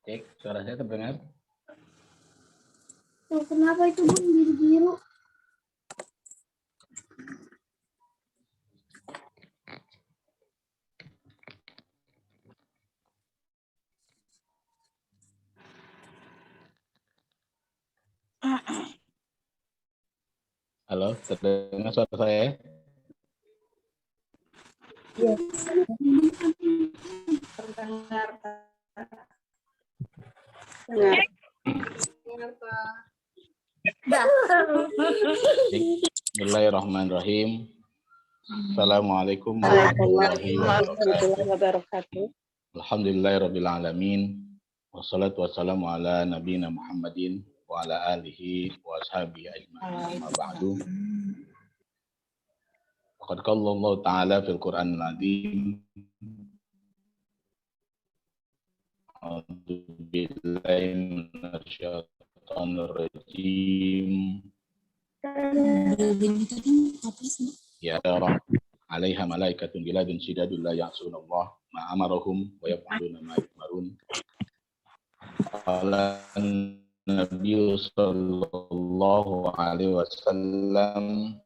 Cek, suara saya terdengar? Tuh, kenapa itu Bun biru-biru? Halo, terdengar suara saya? Iya. Terdengar. Bismillahirrahmanirrahim. Assalamualaikum Warahmatullahi wabarakatuh. Alhamdulillahirabbil alamin. Wassalatu wassalamu ala nabiyina Muhammadin wa ala alihi wa ashabihi ajma'in. Amma ba'du. Faqad qala Allah Ta'ala fil Qur'anil Azim. A'udzu billahi minasyaitonir rajim. Ya Rabbi, 'alaiha malaikatun giladun syidadun la ya'sunallah ma amarahum wa yaf'aluna ma yu'marun. Qala Nabi sallallahu alaihi wasallam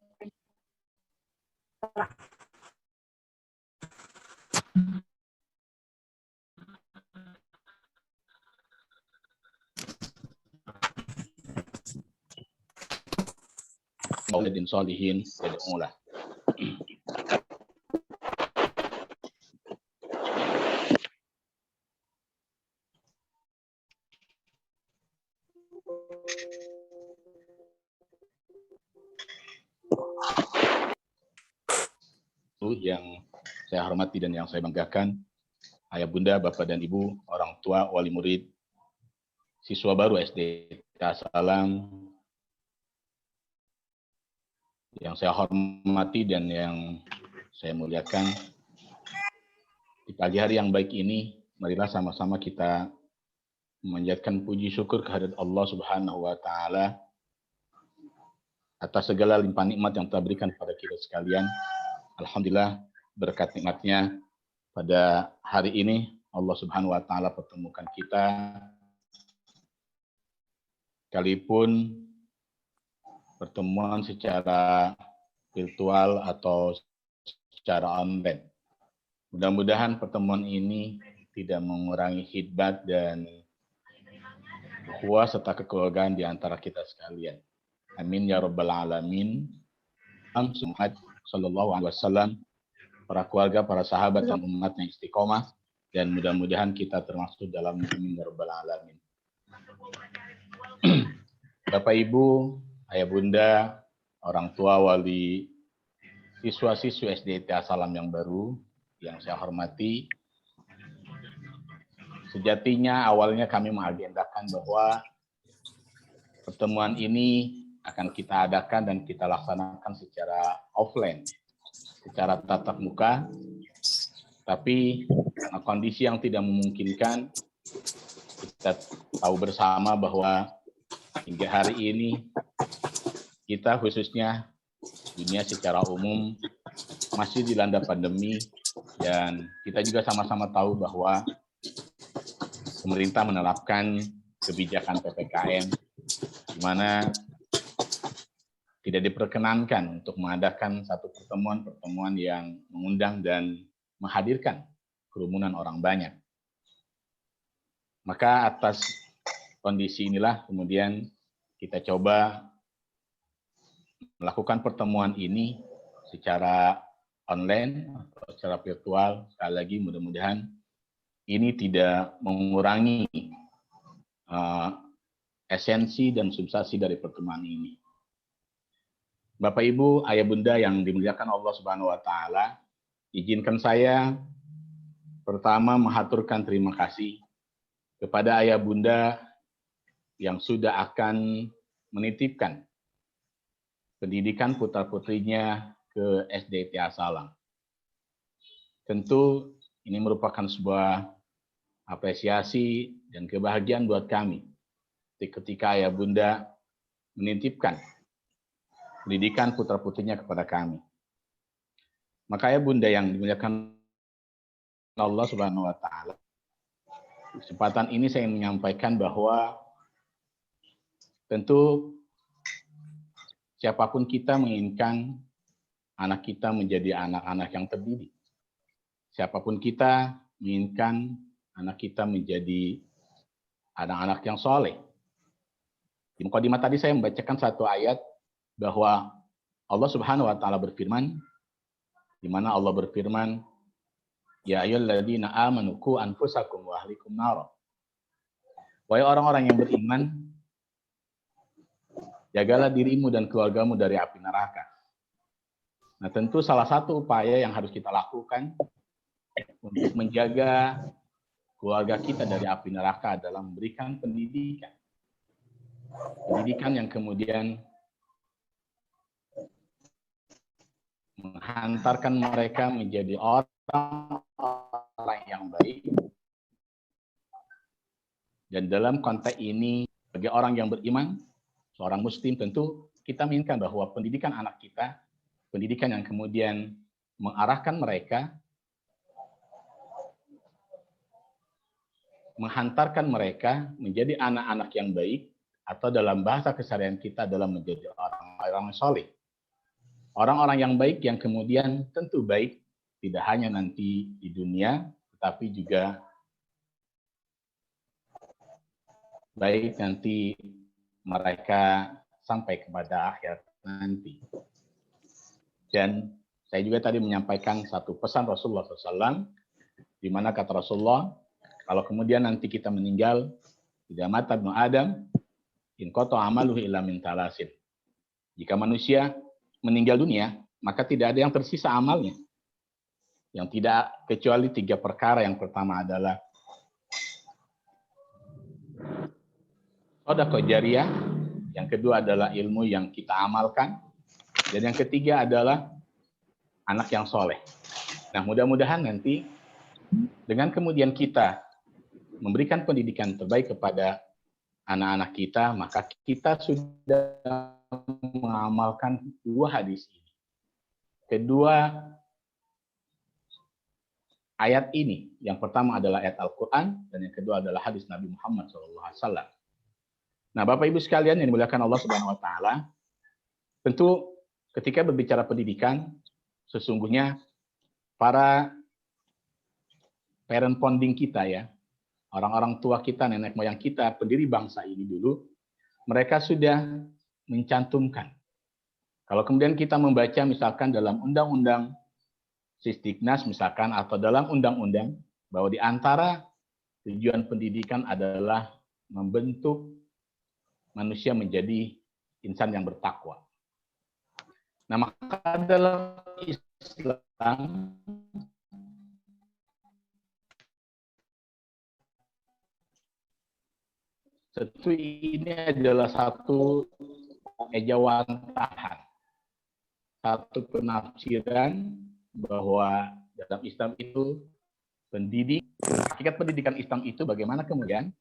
Mauladin Sholihin yad'ulah. Yang saya hormati dan yang saya banggakan, ayah bunda, bapak dan ibu, orang tua, wali murid, siswa baru SD Salam, yang saya hormati dan yang saya muliakan. Di pagi hari yang baik ini, marilah sama-sama kita memanjatkan puji syukur kehadirat Allah Subhanahu wa Ta'ala atas segala limpahan nikmat yang telah berikan kepada kita sekalian. Alhamdulillah, berkat nikmatnya pada hari ini Allah Subhanahu wa Ta'ala pertemukan kita, sekalipun pertemuan secara virtual atau secara online. Mudah-mudahan pertemuan ini tidak mengurangi khidmat dan ukhuwah serta kekeluargaan di antara kita sekalian. Amin ya rabbal alamin. Muhammad sallallahu alaihi wasallam, para keluarga, para sahabat dan umat yang istiqomah, dan mudah-mudahan kita termasuk dalam amin ya rabbal alamin. Bapak Ibu, ayah bunda, orang tua, wali, siswa-siswi SD Salam yang baru, yang saya hormati, sejatinya awalnya kami mengagendakan bahwa pertemuan ini akan kita adakan dan kita laksanakan secara offline, secara tatap muka, tapi karena kondisi yang tidak memungkinkan, kita tahu bersama bahwa hingga hari ini kita khususnya dunia secara umum masih dilanda pandemi, dan kita juga sama-sama tahu bahwa pemerintah menerapkan kebijakan PPKM di mana tidak diperkenankan untuk mengadakan satu pertemuan-pertemuan yang mengundang dan menghadirkan kerumunan orang banyak. Maka atas kondisi inilah kemudian kita coba melakukan pertemuan ini secara online atau secara virtual. Sekali lagi mudah-mudahan ini tidak mengurangi esensi dan substansi dari pertemuan ini. Bapak Ibu, ayah bunda yang dimuliakan Allah Subhanahu wa Ta'ala, izinkan saya pertama mengaturkan terima kasih kepada ayah bunda yang sudah akan menitipkan pendidikan putra-putrinya ke SD Salam. Tentu ini merupakan sebuah apresiasi dan kebahagiaan buat kami ketika ayah bunda menitipkan pendidikan putra-putrinya kepada kami. Maka ayah bunda yang dimuliakan Allah Subhanahu wa Ta'ala, kesempatan ini saya ingin menyampaikan bahwa tentu siapapun kita menginginkan anak kita menjadi anak-anak yang terdidik. Siapapun kita menginginkan anak kita menjadi anak-anak yang soleh. Di mukadimah tadi saya membacakan satu ayat bahwa Allah Subhanahu wa taala berfirman, di mana Allah berfirman, ya ayyuhalladzina amanu qu anfusakum wa ahlikum nar. Wahai orang-orang yang beriman, jagalah dirimu dan keluargamu dari api neraka. Nah, tentu salah satu upaya yang harus kita lakukan untuk menjaga keluarga kita dari api neraka adalah memberikan pendidikan. Pendidikan yang kemudian menghantarkan mereka menjadi orang-orang yang baik. Dan dalam konteks ini, bagi orang yang beriman, seorang muslim tentu kita menginginkan bahwa pendidikan anak kita, pendidikan yang kemudian mengarahkan mereka, menghantarkan mereka menjadi anak-anak yang baik, atau dalam bahasa keseharian kita adalah menjadi orang-orang soleh. Orang-orang yang baik yang kemudian tentu baik, tidak hanya nanti di dunia, tetapi juga baik nanti mereka sampai kepada akhir nanti. Dan saya juga tadi menyampaikan satu pesan Rasulullah SAW, di mana kata Rasulullah, kalau kemudian nanti kita meninggal, idza mata ibnu Adam, in qata amaluhu illa min thalasin. Jika manusia meninggal dunia, maka tidak ada yang tersisa amalnya. Yang tidak kecuali 3 perkara. Yang pertama adalah sedekah jariyah, yang kedua adalah ilmu yang kita amalkan, dan yang ketiga adalah anak yang soleh. Nah, mudah-mudahan nanti dengan kemudian kita memberikan pendidikan terbaik kepada anak-anak kita, maka kita sudah mengamalkan 2 hadis ini. Kedua ayat ini, yang pertama adalah ayat Al-Quran, dan yang kedua adalah hadis Nabi Muhammad SAW. Nah, Bapak Ibu sekalian yang dimuliakan Allah Subhanahu wa taala, tentu ketika berbicara pendidikan, sesungguhnya para parent founding kita ya, orang-orang tua kita, nenek moyang kita, pendiri bangsa ini dulu, mereka sudah mencantumkan. Kalau kemudian kita membaca misalkan dalam Undang-Undang Sisdiknas misalkan, atau dalam undang-undang, bahwa di antara tujuan pendidikan adalah membentuk manusia menjadi insan yang bertakwa. Nah, maka dalam Islam tentu ini adalah satu ejawantahan, satu penafsiran bahwa dalam Islam itu hakikat pendidikan Islam itu bagaimana kemudian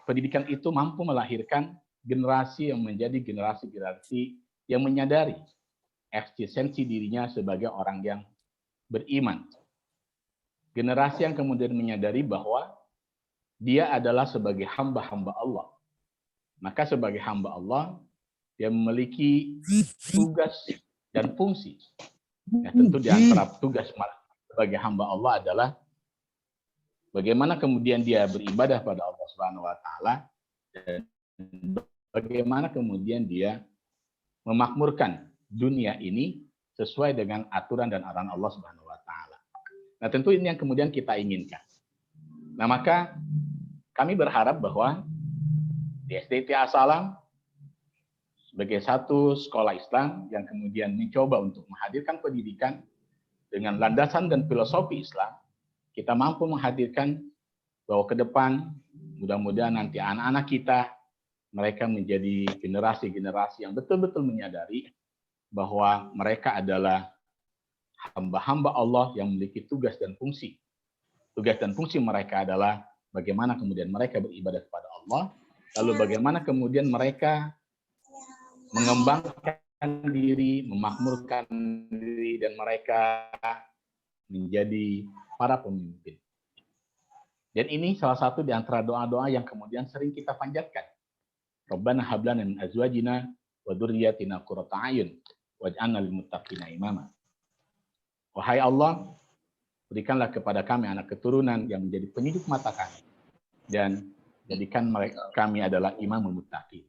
pendidikan itu mampu melahirkan generasi yang menjadi generasi-generasi yang menyadari eksistensi dirinya sebagai orang yang beriman. Generasi yang kemudian menyadari bahwa dia adalah sebagai hamba-hamba Allah. Maka sebagai hamba Allah, dia memiliki tugas dan fungsi. Ya, tentu di antara tugas sebagai hamba Allah adalah bagaimana kemudian dia beribadah pada Allah Subhanahu wa taala, dan bagaimana kemudian dia memakmurkan dunia ini sesuai dengan aturan dan arahan Allah Subhanahu wa taala. Nah, tentu ini yang kemudian kita inginkan. Nah, maka kami berharap bahwa di SDT As-Salam sebagai satu sekolah Islam yang kemudian mencoba untuk menghadirkan pendidikan dengan landasan dan filosofi Islam, kita mampu menghadirkan bahwa ke depan mudah-mudahan nanti anak-anak kita mereka menjadi generasi-generasi yang betul-betul menyadari bahwa mereka adalah hamba-hamba Allah yang memiliki tugas dan fungsi. Tugas dan fungsi mereka adalah bagaimana kemudian mereka beribadah kepada Allah, lalu bagaimana kemudian mereka mengembangkan diri, memakmurkan diri, dan mereka menjadi para pemimpin. Dan ini salah satu di antara doa-doa yang kemudian sering kita panjatkan. Rabbana hab lana min azwajina wa dzurriyyatina qurrata a'yun waj'alna lil muttaqina imama. Wahai Allah, berikanlah kepada kami anak keturunan yang menjadi penyejuk mata kami dan jadikan kami adalah imamul muttaqin.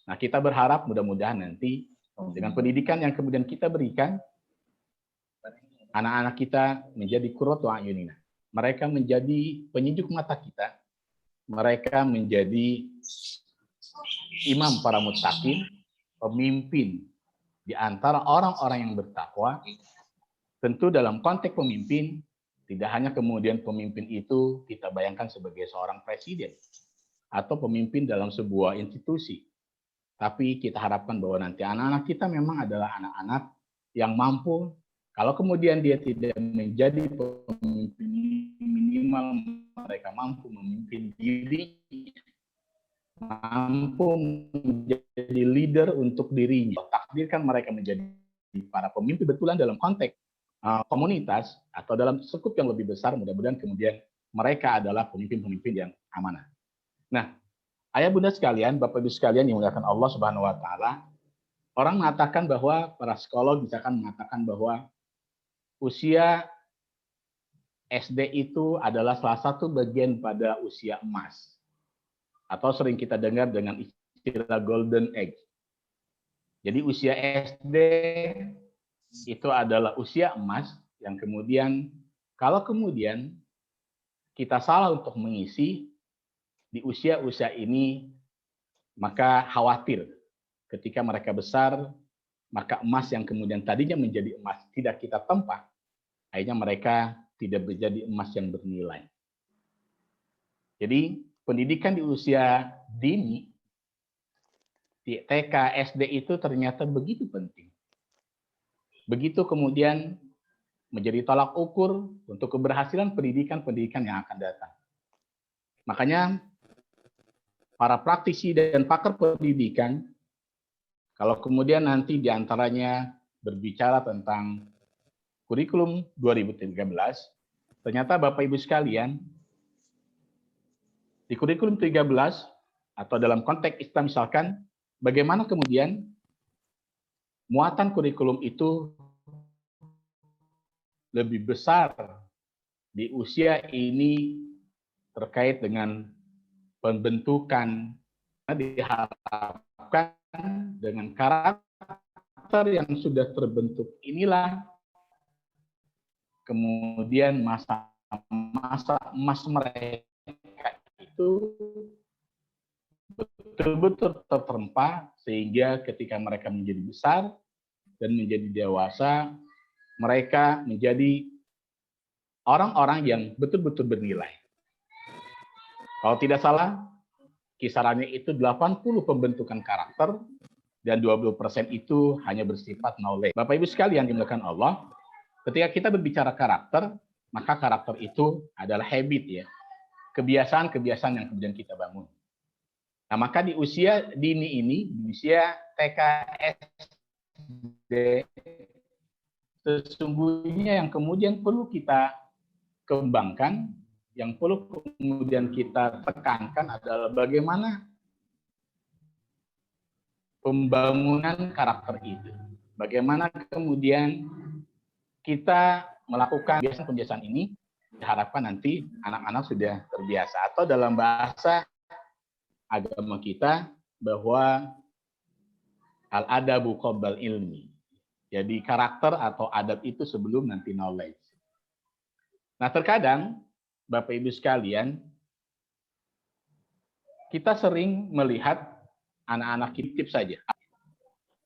Nah, kita berharap mudah-mudahan nanti dengan pendidikan yang kemudian kita berikan, anak-anak kita menjadi qurratu a'yunina. Mereka menjadi penyejuk mata kita. Mereka menjadi imam para muttaqin, pemimpin di antara orang-orang yang bertakwa. Tentu dalam konteks pemimpin, tidak hanya kemudian pemimpin itu kita bayangkan sebagai seorang presiden atau pemimpin dalam sebuah institusi. Tapi kita harapkan bahwa nanti anak-anak kita memang adalah anak-anak yang mampu, kalau kemudian dia tidak menjadi pemimpin, minimal mereka mampu memimpin diri, mampu menjadi leader untuk dirinya. Takdirkan mereka menjadi para pemimpin betulan dalam konteks komunitas atau dalam skup yang lebih besar, mudah-mudahan kemudian mereka adalah pemimpin-pemimpin yang amanah. Nah, ayah bunda sekalian, bapak ibu sekalian yang dimuliakan Allah Subhanahu wa taala, orang mengatakan bahwa para psikolog misalkan mengatakan bahwa usia SD itu adalah salah satu bagian pada usia emas. Atau sering kita dengar dengan istilah golden age. Jadi usia SD itu adalah usia emas yang kemudian kalau kemudian kita salah untuk mengisi di usia-usia ini, maka khawatir ketika mereka besar, maka emas yang kemudian tadinya menjadi emas tidak kita tempa, akhirnya mereka tidak menjadi emas yang bernilai. Jadi pendidikan di usia dini, di TK, SD itu ternyata begitu penting. Begitu kemudian menjadi tolak ukur untuk keberhasilan pendidikan-pendidikan yang akan datang. Makanya para praktisi dan pakar pendidikan, kalau kemudian nanti diantaranya berbicara tentang kurikulum 2013, ternyata Bapak Ibu sekalian, di kurikulum 13 atau dalam konteks Islam misalkan, bagaimana kemudian muatan kurikulum itu lebih besar di usia ini terkait dengan pembentukan, diharapkan dengan karakter yang sudah terbentuk inilah kemudian masa emas mereka itu betul-betul tertempa sehingga ketika mereka menjadi besar dan menjadi dewasa, mereka menjadi orang-orang yang betul-betul bernilai. Kalau tidak salah, kisarannya itu 80 pembentukan karakter dan 20% itu hanya bersifat knowledge. Bapak Ibu sekalian dimuliakan Allah, ketika kita berbicara karakter, maka karakter itu adalah habit ya. Kebiasaan-kebiasaan yang kemudian kita bangun. Nah, maka di usia dini ini, di usia TK, SD, sesungguhnya yang kemudian perlu kita kembangkan, yang perlu kemudian kita tekankan adalah bagaimana pembangunan karakter itu. Bagaimana kemudian kita melakukan kebiasaan-kebiasaan ini, diharapkan nanti anak-anak sudah terbiasa. Atau dalam bahasa agama kita, bahwa al-adabu qoblal ilmi. Jadi karakter atau adab itu sebelum nanti knowledge. Nah terkadang, Bapak Ibu sekalian, kita sering melihat anak-anak kita saja.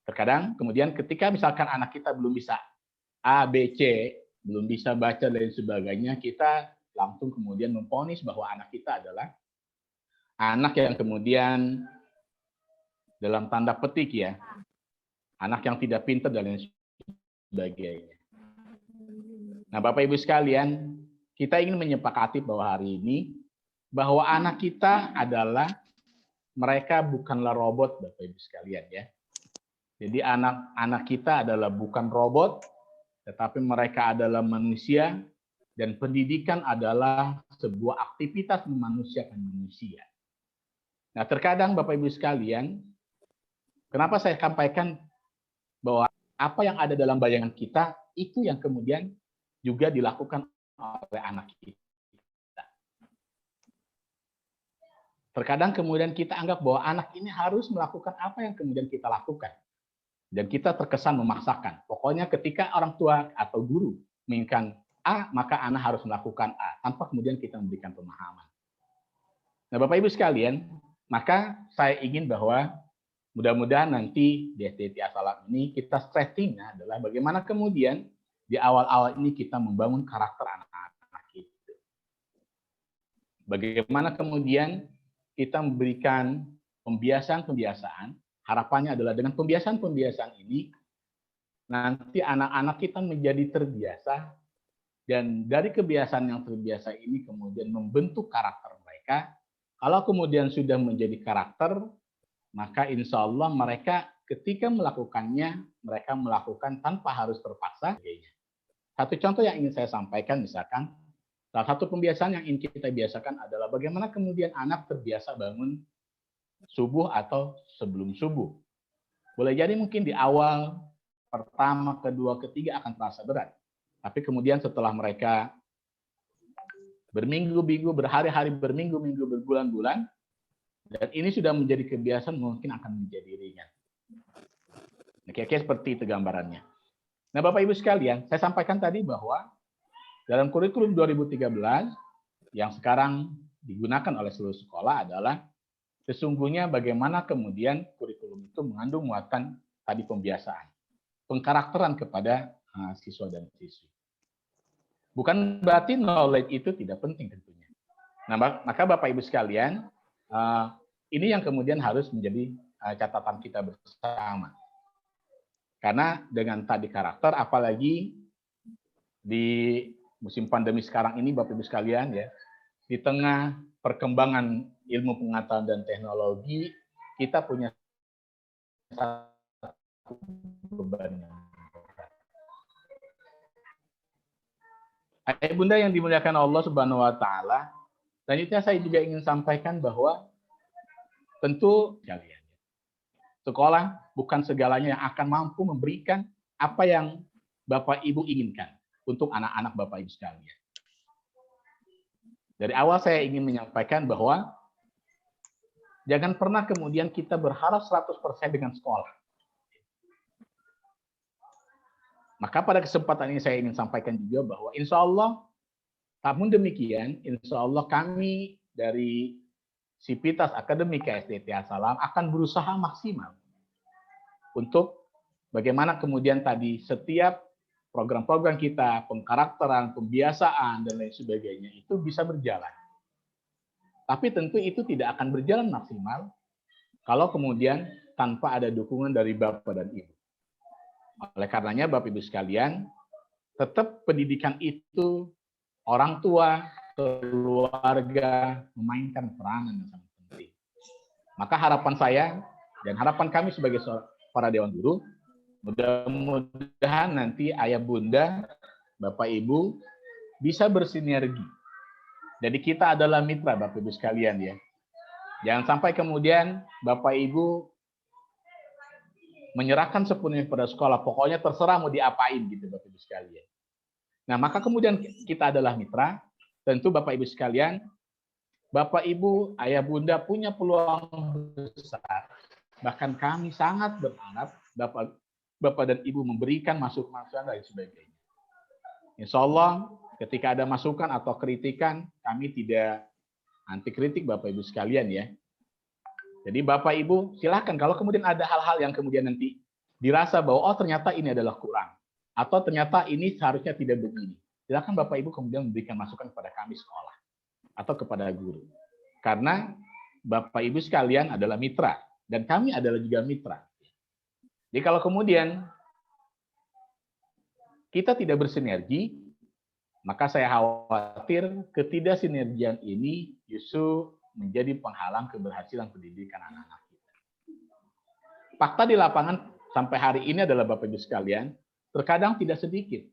Terkadang kemudian ketika misalkan anak kita belum bisa A, B, C, belum bisa baca dan sebagainya, kita langsung kemudian memvonis bahwa anak kita adalah anak yang kemudian dalam tanda petik ya, anak yang tidak pintar dan lain sebagainya. Nah Bapak Ibu sekalian, kita ingin menyepakati bahwa hari ini, bahwa anak kita adalah, mereka bukanlah robot Bapak Ibu sekalian ya. Jadi anak-anak kita adalah bukan robot, tetapi mereka adalah manusia, dan pendidikan adalah sebuah aktivitas memanusiakan manusia. Nah, terkadang Bapak Ibu sekalian, kenapa saya sampaikan bahwa apa yang ada dalam bayangan kita itu yang kemudian juga dilakukan oleh anak kita. Terkadang kemudian kita anggap bahwa anak ini harus melakukan apa yang kemudian kita lakukan. Dan kita terkesan memaksakan. Pokoknya ketika orang tua atau guru menginginkan A, maka anak harus melakukan A, tanpa kemudian kita memberikan pemahaman. Nah, Bapak Ibu sekalian, maka saya ingin bahwa mudah-mudahan nanti di SDT As-Salam ini kita stressingnya adalah bagaimana kemudian di awal-awal ini kita membangun karakter anak-anak itu. Bagaimana kemudian kita memberikan pembiasaan-pembiasaan, harapannya adalah dengan pembiasaan-pembiasaan ini, nanti anak-anak kita menjadi terbiasa, dan dari kebiasaan yang terbiasa ini kemudian membentuk karakter mereka. Kalau kemudian sudah menjadi karakter, maka insya Allah mereka ketika melakukannya, mereka melakukan tanpa harus terpaksa. Satu contoh yang ingin saya sampaikan, misalkan, salah satu pembiasaan yang ingin kita biasakan adalah bagaimana kemudian anak terbiasa bangun subuh atau sebelum subuh. Boleh jadi mungkin di awal, pertama, kedua, ketiga akan terasa berat. Tapi kemudian setelah mereka berminggu-minggu, berhari-hari, berminggu-minggu, berbulan-bulan, dan ini sudah menjadi kebiasaan, mungkin akan menjadi ringan. Kira-kira seperti itu gambarannya. Nah, Bapak Ibu sekalian, saya sampaikan tadi bahwa dalam kurikulum 2013 yang sekarang digunakan oleh seluruh sekolah adalah sesungguhnya bagaimana kemudian kurikulum itu mengandung muatan tadi pembiasaan, pengkarakteran kepada siswa dan siswi. Bukan berarti knowledge itu tidak penting tentunya. Nah, maka Bapak Ibu sekalian, ini yang kemudian harus menjadi catatan kita bersama. Karena dengan tadi karakter, apalagi di musim pandemi sekarang ini, Bapak Ibu sekalian, ya, di tengah perkembangan ilmu pengetahuan dan teknologi, kita punya satu beban. Ayah Bunda yang dimuliakan Allah Subhanahu wa Ta'ala, selanjutnya saya juga ingin sampaikan bahwa tentu kalian, sekolah bukan segalanya yang akan mampu memberikan apa yang Bapak Ibu inginkan untuk anak-anak Bapak Ibu sekalian. Dari awal saya ingin menyampaikan bahwa jangan pernah kemudian kita berharap 100% dengan sekolah. Maka pada kesempatan ini saya ingin sampaikan juga bahwa insya Allah, namun demikian, insya Allah kami dari Sivitas Akademika SDT As-Salam akan berusaha maksimal untuk bagaimana kemudian tadi setiap program-program kita, pengkarakteran, pembiasaan, dan lain sebagainya itu bisa berjalan. Tapi tentu itu tidak akan berjalan maksimal kalau kemudian tanpa ada dukungan dari Bapak dan Ibu. Oleh karenanya Bapak Ibu sekalian, tetap pendidikan itu orang tua, keluarga memainkan peranan yang sangat penting. Maka harapan saya dan harapan kami sebagai para Dewan Guru, mudah-mudahan nanti ayah bunda, Bapak Ibu bisa bersinergi. Jadi kita adalah mitra Bapak Ibu sekalian ya. Jangan sampai kemudian Bapak Ibu menyerahkan sepenuhnya pada sekolah, pokoknya terserah mau diapain gitu Bapak Ibu sekalian. Nah, maka kemudian kita adalah mitra. Tentu Bapak Ibu sekalian, Bapak Ibu, ayah bunda punya peluang besar. Bahkan kami sangat berharap Bapak dan Ibu memberikan masukan dan sebagainya. Insya Allah ketika ada masukan atau kritikan, kami tidak anti kritik Bapak Ibu sekalian ya. Jadi Bapak Ibu silakan kalau kemudian ada hal-hal yang kemudian nanti dirasa bahwa oh ternyata ini adalah kurang. Atau ternyata ini seharusnya tidak begini. Silakan Bapak Ibu kemudian memberikan masukan kepada kami sekolah atau kepada guru. Karena Bapak Ibu sekalian adalah mitra dan kami adalah juga mitra. Jadi kalau kemudian kita tidak bersinergi, maka saya khawatir ketidaksinergian ini justru menjadi penghalang keberhasilan pendidikan anak-anak kita. Fakta di lapangan sampai hari ini adalah Bapak Ibu sekalian, terkadang tidak sedikit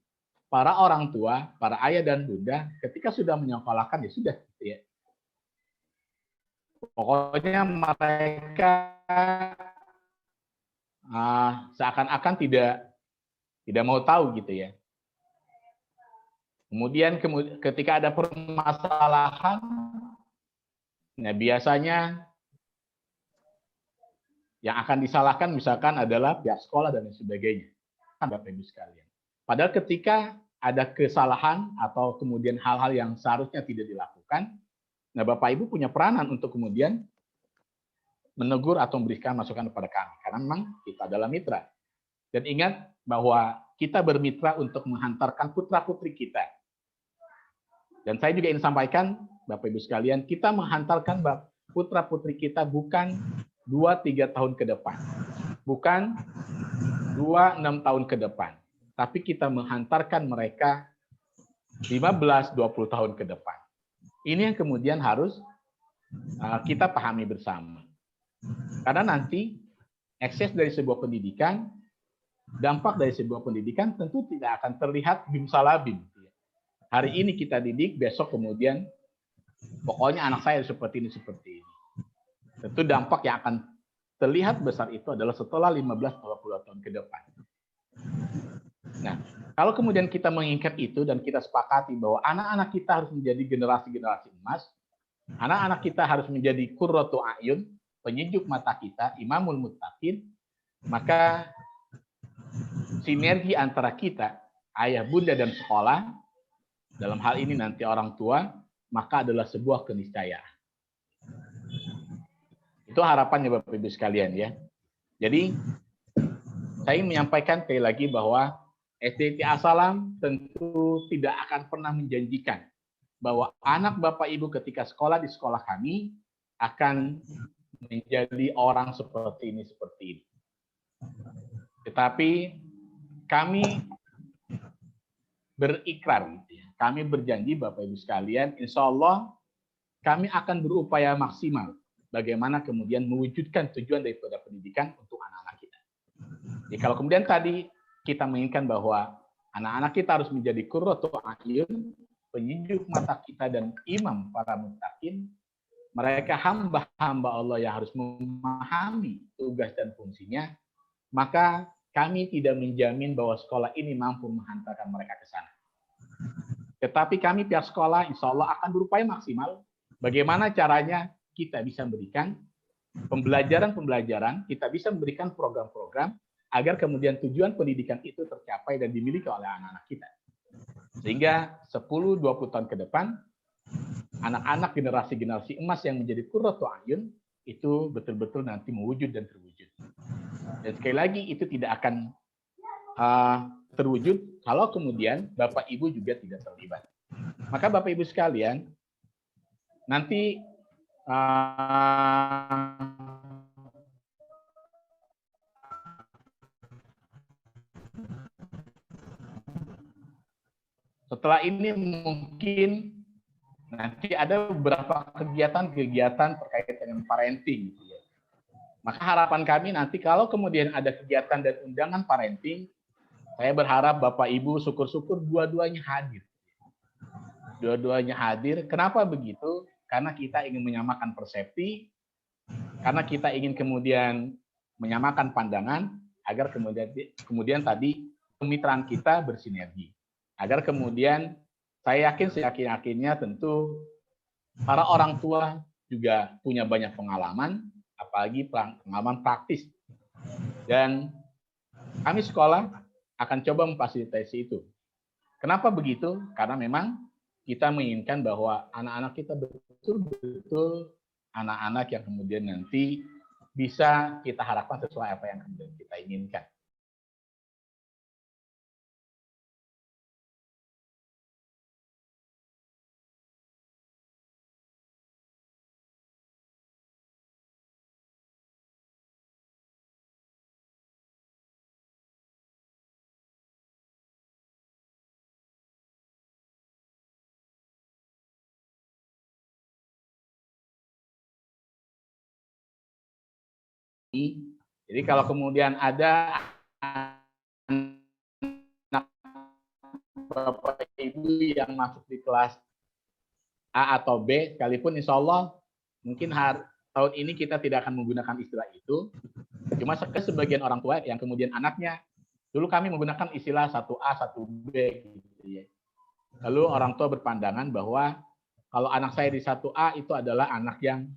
para orang tua, para ayah dan bunda, ketika sudah menyekolahkan ya sudah, gitu ya. Pokoknya mereka seakan-akan tidak mau tahu gitu ya. Kemudian ketika ada permasalahan, nah biasanya yang akan disalahkan misalkan adalah pihak sekolah dan sebagainya, Bapak Ibu sekalian. Padahal ketika ada kesalahan atau kemudian hal-hal yang seharusnya tidak dilakukan, nah Bapak Ibu punya peranan untuk kemudian menegur atau memberikan masukan kepada kami, karena memang kita adalah mitra. Dan ingat bahwa kita bermitra untuk menghantarkan putra-putri kita. Dan saya juga ingin sampaikan, Bapak Ibu sekalian, kita menghantarkan putra-putri kita bukan 2-3 tahun ke depan. Bukan 2-6 tahun ke depan. Tapi kita menghantarkan mereka 15-20 tahun ke depan. Ini yang kemudian harus kita pahami bersama. Karena nanti ekses dari sebuah pendidikan, dampak dari sebuah pendidikan tentu tidak akan terlihat bim-salabim. Hari ini kita didik, besok kemudian pokoknya anak saya seperti ini, seperti ini. Tentu dampak yang akan terlihat besar itu adalah setelah 15-20 tahun ke depan. Nah, kalau kemudian kita mengingat itu dan kita sepakati bahwa anak-anak kita harus menjadi generasi-generasi emas, anak-anak kita harus menjadi qurratu a'yun, penyejuk mata kita, imamul muttaqin, maka sinergi antara kita, ayah, bunda, dan sekolah, dalam hal ini nanti orang tua, maka adalah sebuah keniscayaan. Itu harapannya Bapak Ibu sekalian ya. Jadi, saya ingin menyampaikan sekali lagi bahwa SDT As-Salam tentu tidak akan pernah menjanjikan bahwa anak Bapak Ibu ketika sekolah di sekolah kami akan menjadi orang seperti ini, seperti ini. Tetapi kami berikrar, kami berjanji Bapak Ibu sekalian, insya Allah kami akan berupaya maksimal bagaimana kemudian mewujudkan tujuan daripada pendidikan untuk anak-anak kita. Jadi kalau kemudian tadi kita menginginkan bahwa anak-anak kita harus menjadi qurratu a'yun, penyejuk mata kita dan imam para muttaqin, mereka hamba-hamba Allah yang harus memahami tugas dan fungsinya, maka kami tidak menjamin bahwa sekolah ini mampu menghantarkan mereka ke sana. Tetapi kami pihak sekolah insya Allah akan berupaya maksimal bagaimana caranya kita bisa memberikan pembelajaran-pembelajaran, kita bisa memberikan program-program agar kemudian tujuan pendidikan itu tercapai dan dimiliki oleh anak-anak kita. Sehingga 10-20 tahun ke depan, anak-anak generasi-generasi emas yang menjadi qurratu a'yun itu betul-betul nanti mewujud dan terwujud. Dan sekali lagi itu tidak akan terwujud kalau kemudian Bapak Ibu juga tidak terlibat. Maka Bapak Ibu sekalian, nanti setelah ini mungkin nanti ada beberapa kegiatan-kegiatan terkait dengan parenting. Maka harapan kami nanti kalau kemudian ada kegiatan dan undangan parenting, saya berharap Bapak Ibu syukur-syukur dua-duanya hadir. Dua-duanya hadir. Kenapa begitu? Karena kita ingin menyamakan persepsi, karena kita ingin kemudian menyamakan pandangan, agar kemudian tadi kemitraan kita bersinergi. Agar kemudian saya yakin seyakin-yakinnya tentu para orang tua juga punya banyak pengalaman, apalagi pengalaman praktis. Dan kami sekolah akan coba memfasilitasi itu. Kenapa begitu? Karena memang kita menginginkan bahwa anak-anak kita betul-betul anak-anak yang kemudian nanti bisa kita harapkan sesuai apa yang kemudian kita inginkan. Jadi kalau kemudian ada anak Bapak Ibu yang masuk di kelas A atau B, sekalipun insya Allah mungkin tahun ini kita tidak akan menggunakan istilah itu. Cuma sebagian orang tua yang kemudian anaknya, dulu kami menggunakan istilah 1A, 1B gitu ya. Lalu orang tua berpandangan bahwa kalau anak saya di 1A itu adalah anak yang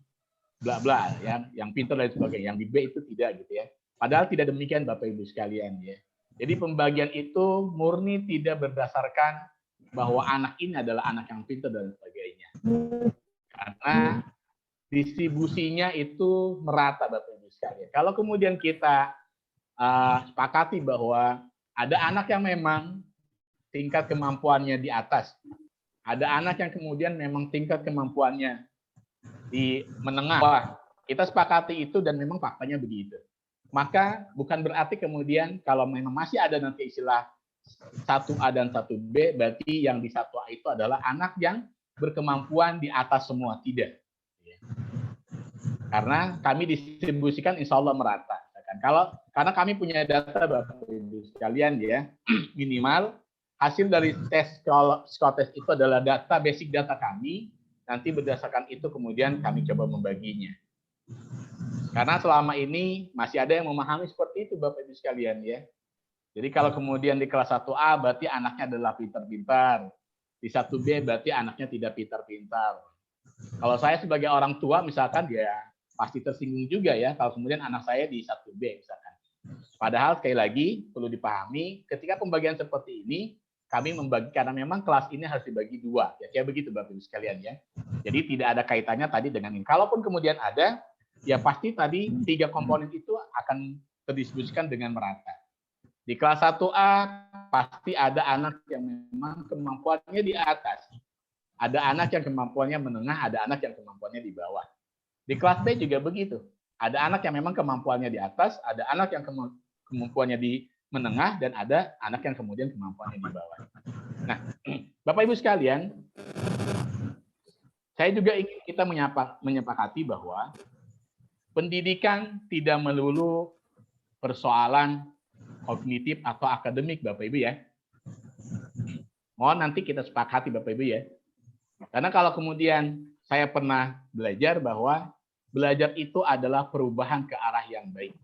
bla bla, yang pintar dan sebagainya. Yang di B itu tidak gitu ya. Padahal tidak demikian Bapak Ibu sekalian ya. Jadi pembagian itu murni tidak berdasarkan bahwa anak ini adalah anak yang pintar dan sebagainya. Karena distribusinya itu merata Bapak Ibu sekalian. Kalau kemudian kita sepakati bahwa ada anak yang memang tingkat kemampuannya di atas, ada anak yang kemudian memang tingkat kemampuannya di menengah, wah, kita sepakati itu dan memang faktanya begitu. Maka bukan berarti kemudian kalau memang masih ada nanti istilah 1A dan 1B, berarti yang di 1A itu adalah anak yang berkemampuan di atas semua, tidak. Karena kami distribusikan insya Allah merata. Karena kami punya data Bapak Ibu sekalian ya, minimal hasil dari tes psikotes itu adalah data basic data kami, nanti berdasarkan itu kemudian kami coba membaginya. Karena selama ini masih ada yang memahami seperti itu Bapak Ibu sekalian ya. Jadi kalau kemudian di kelas 1A berarti anaknya adalah pintar-pintar. Di 1B berarti anaknya tidak pintar-pintar. Kalau saya sebagai orang tua misalkan ya pasti tersinggung juga ya kalau kemudian anak saya di 1B misalkan. Padahal sekali lagi perlu dipahami ketika pembagian seperti ini kami membagi karena memang kelas ini harus dibagi dua. Ya kayak begitu Bapak Ibu sekalian ya. Jadi tidak ada kaitannya tadi dengan ini. Kalaupun kemudian ada ya pasti tadi 3 komponen itu akan terdistribusikan dengan merata. Di kelas 1A pasti ada anak yang memang kemampuannya di atas. Ada anak yang kemampuannya menengah, ada anak yang kemampuannya di bawah. Di kelas B juga begitu. Ada anak yang memang kemampuannya di atas, ada anak yang kemampuannya di menengah, dan ada anak yang kemudian kemampuannya di bawah. Nah, Bapak Ibu sekalian, saya juga ingin kita menyepakati bahwa pendidikan tidak melulu persoalan kognitif atau akademik Bapak Ibu ya. Mohon nanti kita sepakati Bapak Ibu ya. Karena kalau kemudian saya pernah belajar bahwa belajar itu adalah perubahan ke arah yang baik.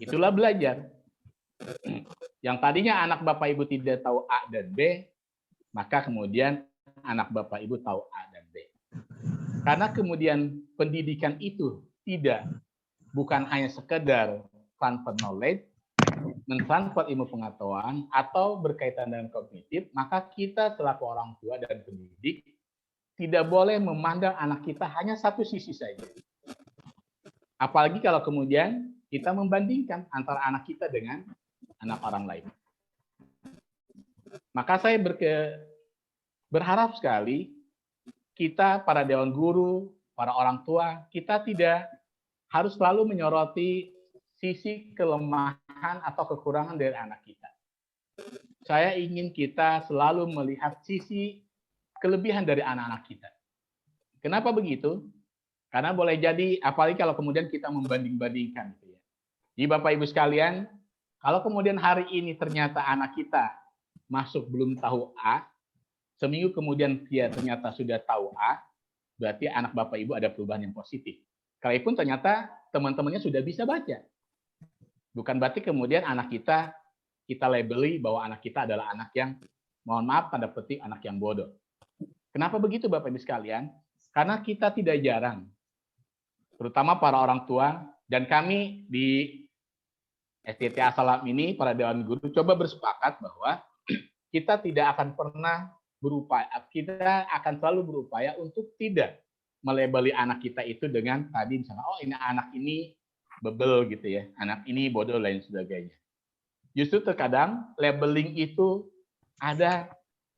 Itulah belajar. Yang tadinya anak Bapak Ibu tidak tahu A dan B, maka kemudian anak Bapak Ibu tahu A dan B. Karena kemudian pendidikan itu bukan hanya sekedar transfer knowledge, mentransfer ilmu pengetahuan atau berkaitan dengan kognitif, maka kita selaku orang tua dan pendidik tidak boleh memandang anak kita hanya satu sisi saja. Apalagi kalau kemudian kita membandingkan antara anak kita dengan anak orang lain. Maka saya berharap sekali kita para dewan guru, para orang tua, kita tidak harus selalu menyoroti sisi kelemahan atau kekurangan dari anak kita. Saya ingin kita selalu melihat sisi kelebihan dari anak-anak kita. Kenapa begitu? Karena boleh jadi, apalagi kalau kemudian kita membanding-bandingkan. Jadi Bapak Ibu sekalian, kalau kemudian hari ini ternyata anak kita masuk belum tahu A, seminggu kemudian dia ternyata sudah tahu A, berarti anak Bapak Ibu ada perubahan yang positif. Kalaupun ternyata teman-temannya sudah bisa baca. Bukan berarti kemudian anak kita labeli bahwa anak kita adalah anak yang, mohon maaf, tanda petik anak yang bodoh. Kenapa begitu Bapak Ibu sekalian? Karena kita tidak jarang, terutama para orang tua, dan kami di STT As-Salam ini, para Dewan Guru, coba bersepakat bahwa kita tidak akan pernah berupaya, kita akan selalu berupaya untuk tidak melabeli anak kita itu dengan tadi misalnya, oh ini anak ini bebel gitu ya, anak ini bodoh lain sebagainya. Justru terkadang labeling itu ada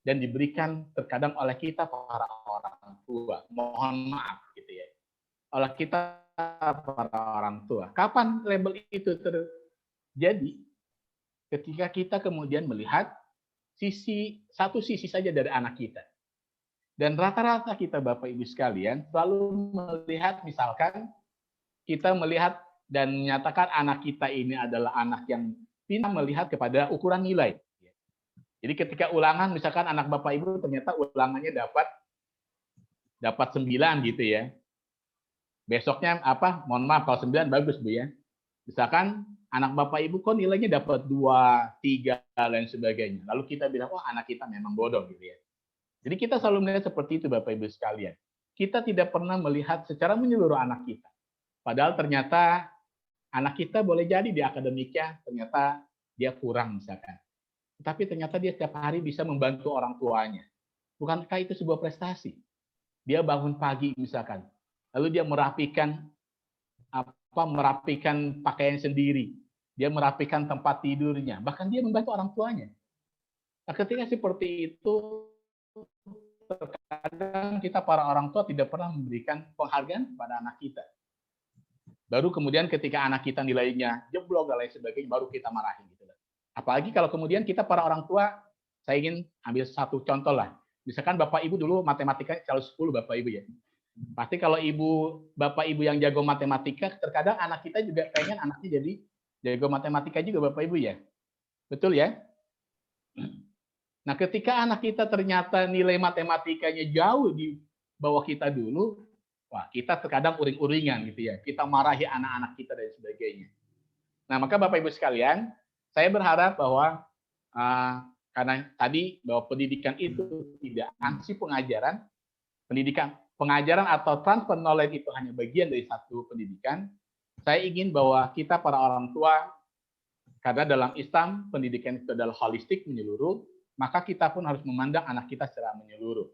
dan diberikan terkadang oleh kita para orang tua. Mohon maaf gitu ya. Oleh kita para orang tua. Kapan label itu terjadi? Ketika kita kemudian melihat satu sisi saja dari anak kita. Dan rata-rata kita Bapak Ibu sekalian selalu melihat, misalkan kita melihat dan menyatakan anak kita ini adalah anak yang pintar melihat kepada ukuran nilai. Jadi ketika ulangan, misalkan anak Bapak Ibu ternyata ulangannya dapat 9 gitu ya. Besoknya apa? Mohon maaf kalau 9 bagus Bu ya. Misalkan anak Bapak Ibu kok nilainya dapat 2, 3 dan sebagainya. Lalu kita bilang, "Oh, anak kita memang bodoh," gitu ya. Jadi kita selalu melihat seperti itu Bapak Ibu sekalian. Kita tidak pernah melihat secara menyeluruh anak kita. Padahal ternyata anak kita boleh jadi di akademiknya ternyata dia kurang misalkan. Tapi ternyata dia setiap hari bisa membantu orang tuanya. Bukankah itu sebuah prestasi? Dia bangun pagi misalkan, lalu dia merapikan pakaian sendiri, dia merapikan tempat tidurnya, bahkan dia membantu orang tuanya. Nah, ketika seperti itu, terkadang kita para orang tua tidak pernah memberikan penghargaan kepada anak kita. Baru kemudian ketika anak kita nilainya jeblok dan lain sebagainya, baru kita marahin gitu. Apalagi kalau kemudian kita para orang tua, saya ingin ambil satu contoh lah. Misalkan Bapak Ibu dulu matematika kalau 10 Bapak Ibu ya. Pasti kalau Bapak Ibu yang jago matematika, terkadang anak kita juga pengen anaknya jadi jago matematika juga Bapak Ibu ya. Betul ya? Nah, ketika anak kita ternyata nilai matematikanya jauh di bawah kita dulu, wah, kita terkadang uring-uringan gitu ya. Kita marahi anak-anak kita dan sebagainya. Nah, maka Bapak Ibu sekalian, saya berharap bahwa karena tadi bahwa pendidikan itu tidak ansih pengajaran, pengajaran atau transfer knowledge itu hanya bagian dari satu pendidikan. Saya ingin bahwa kita para orang tua, karena dalam Islam pendidikan itu adalah holistik menyeluruh, maka kita pun harus memandang anak kita secara menyeluruh.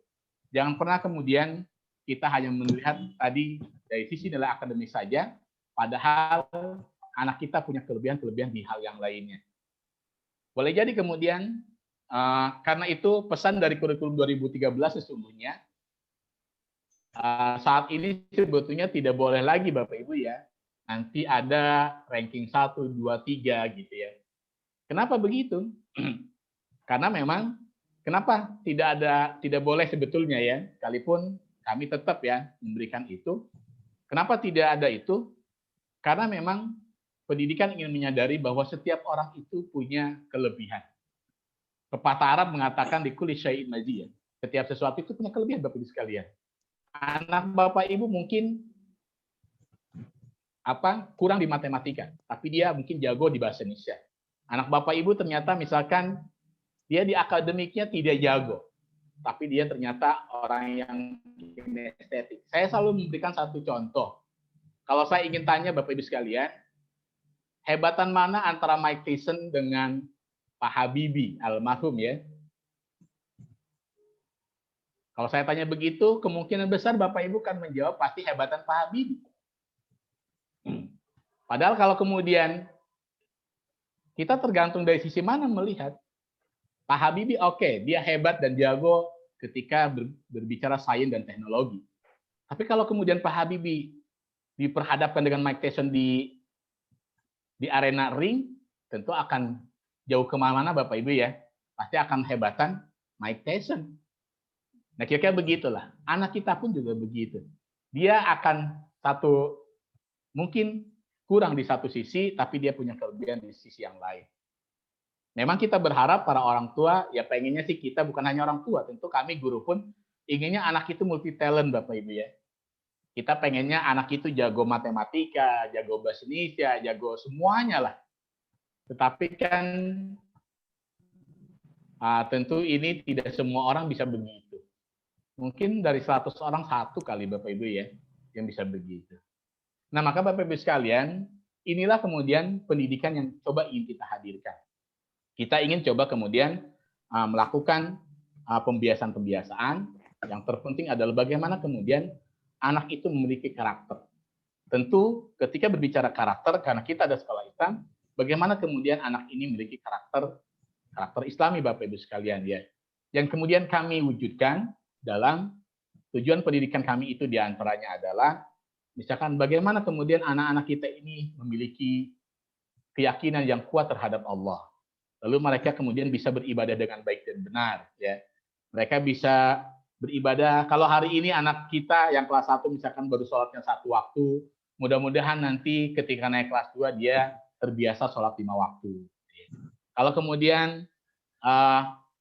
Jangan pernah kemudian kita hanya melihat tadi dari sisi nilai akademis saja, padahal anak kita punya kelebihan-kelebihan di hal yang lainnya. Boleh jadi kemudian, karena itu pesan dari kurikulum 2013 sesungguhnya, saat ini sebetulnya tidak boleh lagi Bapak Ibu ya, nanti ada ranking 1, 2, 3 gitu ya. Kenapa begitu? Karena memang, kenapa tidak boleh sebetulnya ya, sekalipun kami tetap ya memberikan itu. Kenapa tidak ada itu? Karena memang pendidikan ingin menyadari bahwa setiap orang itu punya kelebihan. Pepatah Arab mengatakan di kulli syai'in maziyah. Setiap sesuatu itu punya kelebihan Bapak Ibu sekalian. Anak Bapak Ibu mungkin kurang di matematika, tapi dia mungkin jago di bahasa Indonesia. Anak Bapak Ibu ternyata misalkan dia di akademiknya tidak jago, tapi dia ternyata orang yang kinestetik. Saya selalu memberikan satu contoh. Kalau saya ingin tanya Bapak Ibu sekalian, hebatan mana antara Mike Tyson dengan Pak Habibie almarhum ya? Kalau saya tanya begitu, kemungkinan besar Bapak Ibu kan menjawab pasti hebatan Pak Habibie. Padahal kalau kemudian kita tergantung dari sisi mana melihat. Pak Habibie oke, dia hebat dan jago ketika berbicara sains dan teknologi. Tapi kalau kemudian Pak Habibie diperhadapkan dengan Mike Tyson di arena ring, tentu akan jauh kemana-mana Bapak Ibu ya. Pasti akan hebatan Mike Tyson. Nah, kira-kira begitulah. Anak kita pun juga begitu. Dia akan mungkin kurang di satu sisi, tapi dia punya kelebihan di sisi yang lain. Memang kita berharap para orang tua, ya pengennya sih kita bukan hanya orang tua, tentu kami guru pun inginnya anak itu multi talent Bapak Ibu ya. Kita pengennya anak itu jago matematika, jago bahasa Indonesia, jago semuanya lah. Tetapi kan tentu ini tidak semua orang bisa begitu. Mungkin dari 100 orang 1 kali Bapak Ibu ya yang bisa begitu. Nah, maka Bapak Ibu sekalian, inilah kemudian pendidikan yang coba ingin kita hadirkan. Kita ingin coba kemudian melakukan pembiasaan-pembiasaan. Yang terpenting adalah bagaimana kemudian anak itu memiliki karakter. Tentu ketika berbicara karakter, karena kita ada sekolah Islam, bagaimana kemudian anak ini memiliki karakter Islami Bapak Ibu sekalian ya. Yang kemudian kami wujudkan dalam tujuan pendidikan kami itu diantaranya adalah misalkan bagaimana kemudian anak-anak kita ini memiliki keyakinan yang kuat terhadap Allah. Lalu mereka kemudian bisa beribadah dengan baik dan benar ya. Mereka bisa beribadah, kalau hari ini anak kita yang kelas 1 misalkan baru sholatnya 1 waktu, mudah-mudahan nanti ketika naik kelas 2 dia terbiasa sholat 5 waktu. Kalau kemudian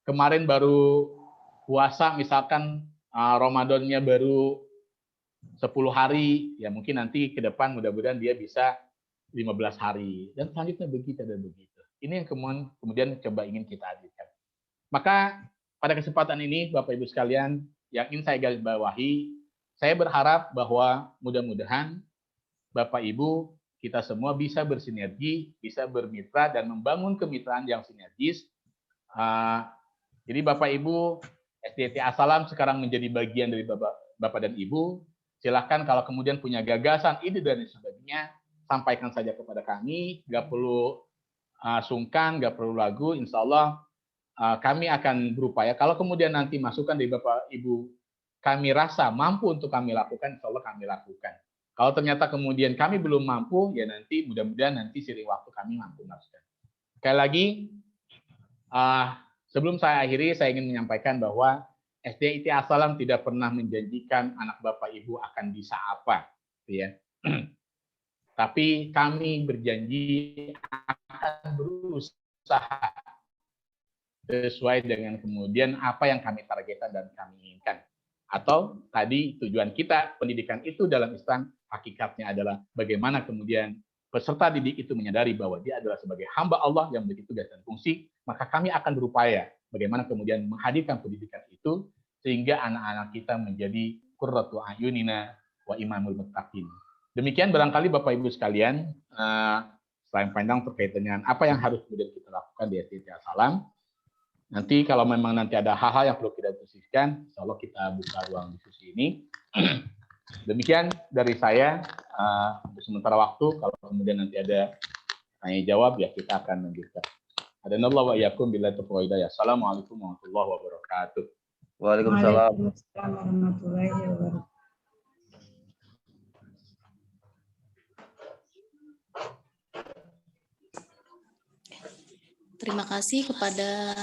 kemarin baru puasa, misalkan Ramadannya baru 10 hari, ya mungkin nanti ke depan mudah-mudahan dia bisa 15 hari. Dan selanjutnya begitu dan begitu. Ini yang kemudian coba ingin kita hadirkan. Maka pada kesempatan ini, Bapak Ibu sekalian, yang ingin saya garis bawahi, saya berharap bahwa mudah-mudahan Bapak Ibu, kita semua bisa bersinergi, bisa bermitra, dan membangun kemitraan yang sinergis. Jadi Bapak Ibu, SDT As-Salam sekarang menjadi bagian dari Bapak dan Ibu. Silahkan kalau kemudian punya gagasan, ide, dan sebagainya, sampaikan saja kepada kami. Nggak perlu sungkan, nggak perlu ragu. Insya Allah kami akan berupaya. Kalau kemudian nanti masukan dari Bapak Ibu kami rasa mampu untuk kami lakukan, insya Allah kami lakukan. Kalau ternyata kemudian kami belum mampu, ya nanti mudah-mudahan nanti seiring waktu kami mampu melakukan. Sekali lagi, sebelum saya akhiri, saya ingin menyampaikan bahwa SDIT As-Salam tidak pernah menjanjikan anak Bapak Ibu akan bisa apa, ya. Tapi kami berjanji akan berusaha sesuai dengan kemudian apa yang kami targetkan dan kami inginkan. Atau tadi tujuan kita, pendidikan itu dalam Islam hakikatnya adalah bagaimana kemudian peserta didik itu menyadari bahwa dia adalah sebagai hamba Allah yang memiliki tugas dan fungsi, maka kami akan berupaya bagaimana kemudian menghadirkan pendidikan itu sehingga anak-anak kita menjadi qurratu ayunina wa imamul muttaqin. Demikian barangkali Bapak Ibu sekalian, selain pandang terkait dengan apa yang harus kemudian kita lakukan di SDIT As-Salam. Nanti kalau memang nanti ada hal-hal yang perlu kita diskusikan, insya Allah kita buka ruang diskusi ini. Demikian dari saya, untuk sementara waktu, kalau kemudian nanti ada tanya jawab, ya kita akan lanjutkan. Hadanallahu wa iyyakum billahi taufiq wal hidayah. Assalamualaikum warahmatullahi wabarakatuh. Waalaikumsalam. Warahmatullahi wabarakatuh. Terima kasih kepada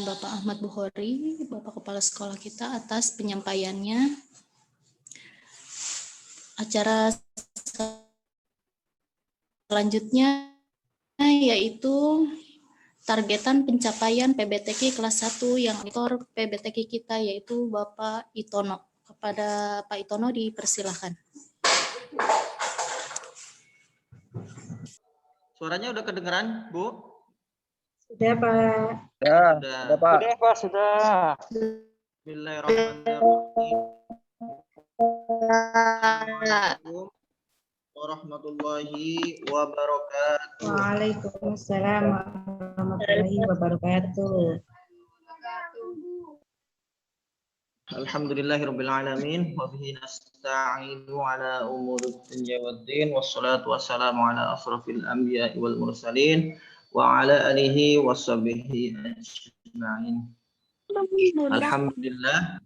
Bapak Ahmad Bukhori, Bapak Kepala Sekolah kita atas penyampaiannya. Acara selanjutnya yaitu targetan pencapaian PBTQ kelas 1 yang editor PBTQ kita yaitu Bapak Itono. Kepada Pak Itono dipersilahkan. Suaranya udah kedengeran, Bu? Sudah, Pak. Sudah, Pak. Sudah, Pak, sudah. Bismillahirrahmanirrahim. Assalamualaikum warahmatullahi wabarakatuh. Waalaikumsalam warahmatullahi wabarakatuh. Alhamdulillahirabbil alamin wa bihi nasta'inu ala umuri dunya waddin wassalatu wassalamu ala asrofil anbiya'i wal mursalin wa ala alihi washabihi ajma'in. Alhamdulillah.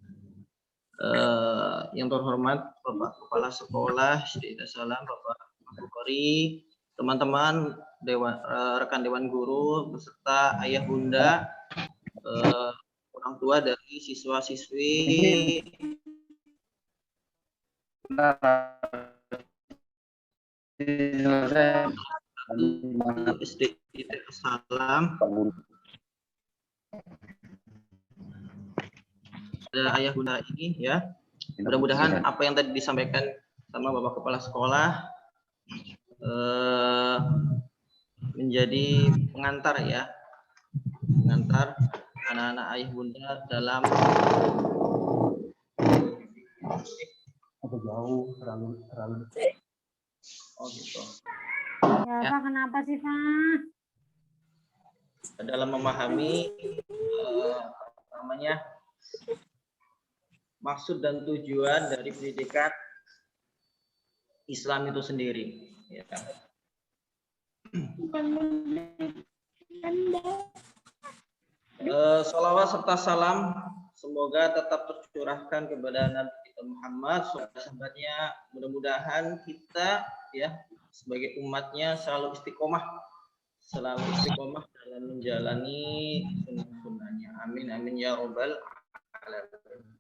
Yang terhormat Bapak Kepala Sekolah SDIT As-Salam, Bapak Bukhori, teman-teman rekan Dewan Guru beserta ayah bunda, orang tua dari siswa-siswi SDIT As-Salam. Ada ayah bunda ini ya. Mudah-mudahan apa yang tadi disampaikan sama Bapak Kepala Sekolah menjadi pengantar ya. Pengantar anak-anak ayah bunda dalam oh gitu. Ya, Pak, kenapa sih, Pak? Dalam memahami namanya maksud dan tujuan dari pendidikan Islam itu sendiri. Ya. Sholawat serta salam semoga tetap tercurahkan kepada Nabi kita Muhammad, sahabatnya. Mudah-mudahan kita ya sebagai umatnya selalu istiqomah dalam menjalani sunnah-sunnahnya. Amin amin ya robbal alamin.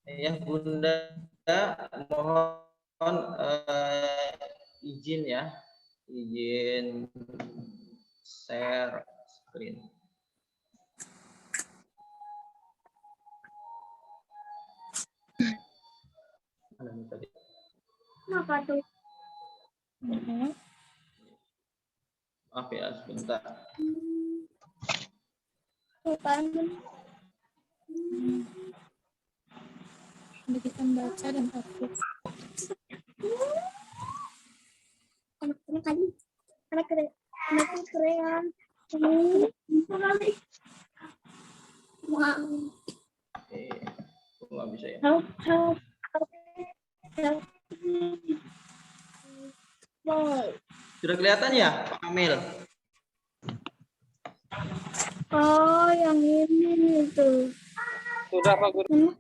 Ya bunda, mohon izin ya, izin share screen. Mana nih tadi? Maaf ya, sebentar. Kita membaca dan aktif. Oke, nggak bisa ya. Sudah kelihatan ya, Pak Kamil? Oh, yang ini itu. Sudah Pak Guru.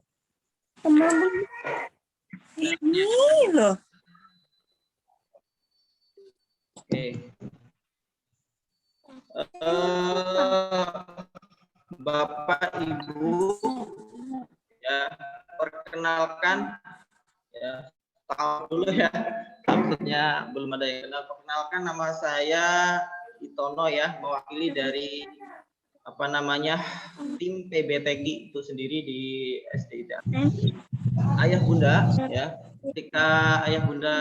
Ini loh. Oke. Bapak Ibu ya, perkenalkan ya, tahu dulu ya, takutnya belum ada yang kenal. Perkenalkan, nama saya Itono ya, mewakili dari apa namanya tim PBTG itu sendiri di SDIT. Ayah Bunda ya, ketika Ayah Bunda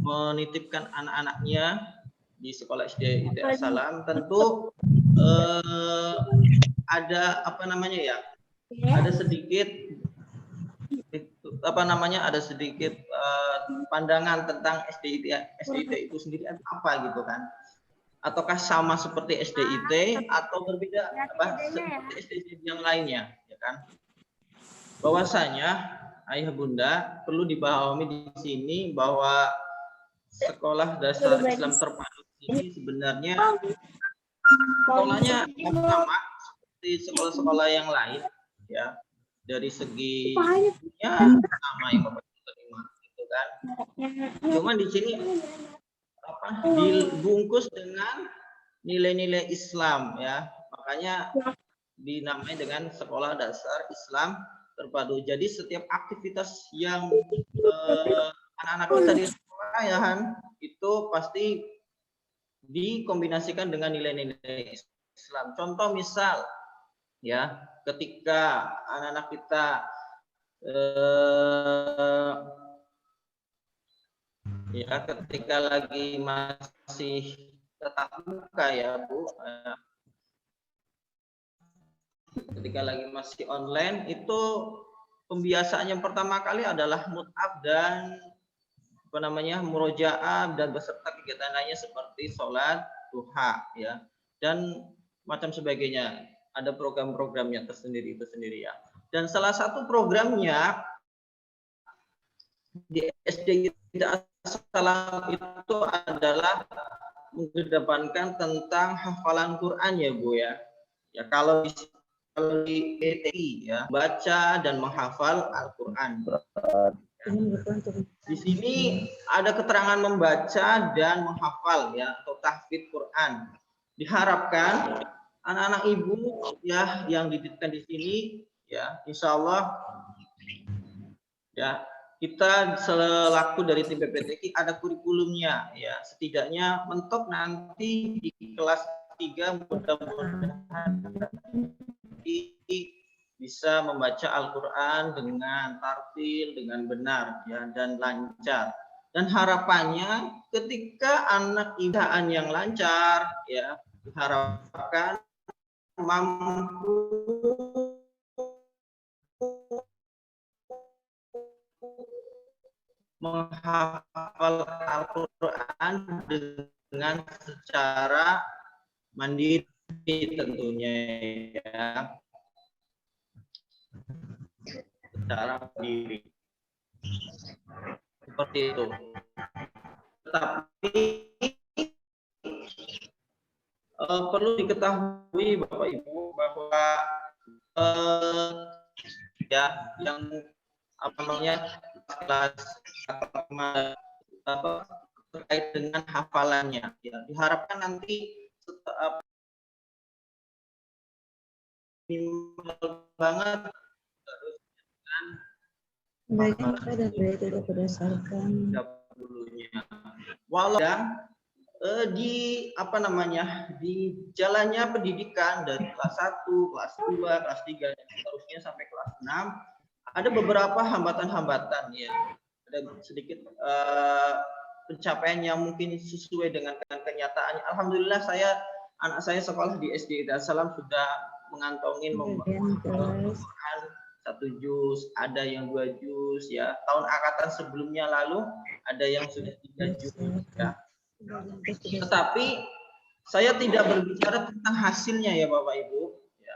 menitipkan anak-anaknya di sekolah SD Salam, tentu ada apa namanya ya, ada sedikit apa namanya, ada sedikit pandangan tentang SDIT itu sendiri apa gitu kan, ataukah sama seperti SDIT atau berbeda apa seperti SDIT yang lainnya ya kan. Bahwasanya Ayah Bunda perlu dipahami di sini bahwa sekolah dasar Islam terpadu ini sebenarnya sekolahnya sama seperti sekolah-sekolah yang lain ya, dari segi ya sama yang Bapak terima gitu kan. Cuman di sini apa dibungkus dengan nilai-nilai Islam ya, makanya dinamai dengan sekolah dasar Islam terpadu. Jadi setiap aktivitas yang anak-anak kita di sekolahan itu pasti dikombinasikan dengan nilai-nilai Islam. Contoh misal ya, ketika anak-anak kita ya ketika lagi masih tatap muka ya Bu, ketika lagi masih online itu pembiasaan yang pertama kali adalah mut'ab dan apa namanya murojaah dan beserta kegiatan lainnya seperti sholat duha ya dan macam sebagainya. Ada program-programnya tersendiri itu sendiri ya. Dan salah satu programnya di SD Salam itu adalah mengedepankan tentang hafalan Quran ya Bu ya. Ya kalau di PTI ya, baca dan menghafal Al-Quran. Di sini ada keterangan membaca dan menghafal ya, atau tahfidz Quran. Diharapkan anak-anak ibu ya yang dititipkan di sini ya, insya Allah ya kita selaku dari tim PPTK ada kurikulumnya ya, setidaknya mentok nanti di kelas 3 mudah-mudahan bisa membaca Al-Quran dengan tartil, dengan benar ya dan lancar. Dan harapannya ketika anak ibadaan yang lancar ya, diharapkan mampu menghafal Al-Quran dengan secara mandiri tentunya ya, secara mandiri seperti itu. Tetapi perlu diketahui Bapak Ibu bahwa ya yang apa namanya kelas apa terkait dengan hafalannya ya, diharapkan nanti minimal banget Baiknya pada tidak berdasarkan dahulunya walau di apa namanya, di jalannya pendidikan dari kelas 1, kelas 2, kelas 3 dan seterusnya sampai kelas 6 ada beberapa hambatan-hambatan ya. Ada sedikit pencapaian yang mungkin sesuai dengan kenyataan. Alhamdulillah anak saya sekolah di SD Darussalam sudah mengantongin Al-Quran 1 juz, ada yang 2 juz ya. Tahun angkatan sebelumnya lalu ada yang sudah 3 juz ya. Tetapi saya tidak berbicara tentang hasilnya ya Bapak Ibu ya.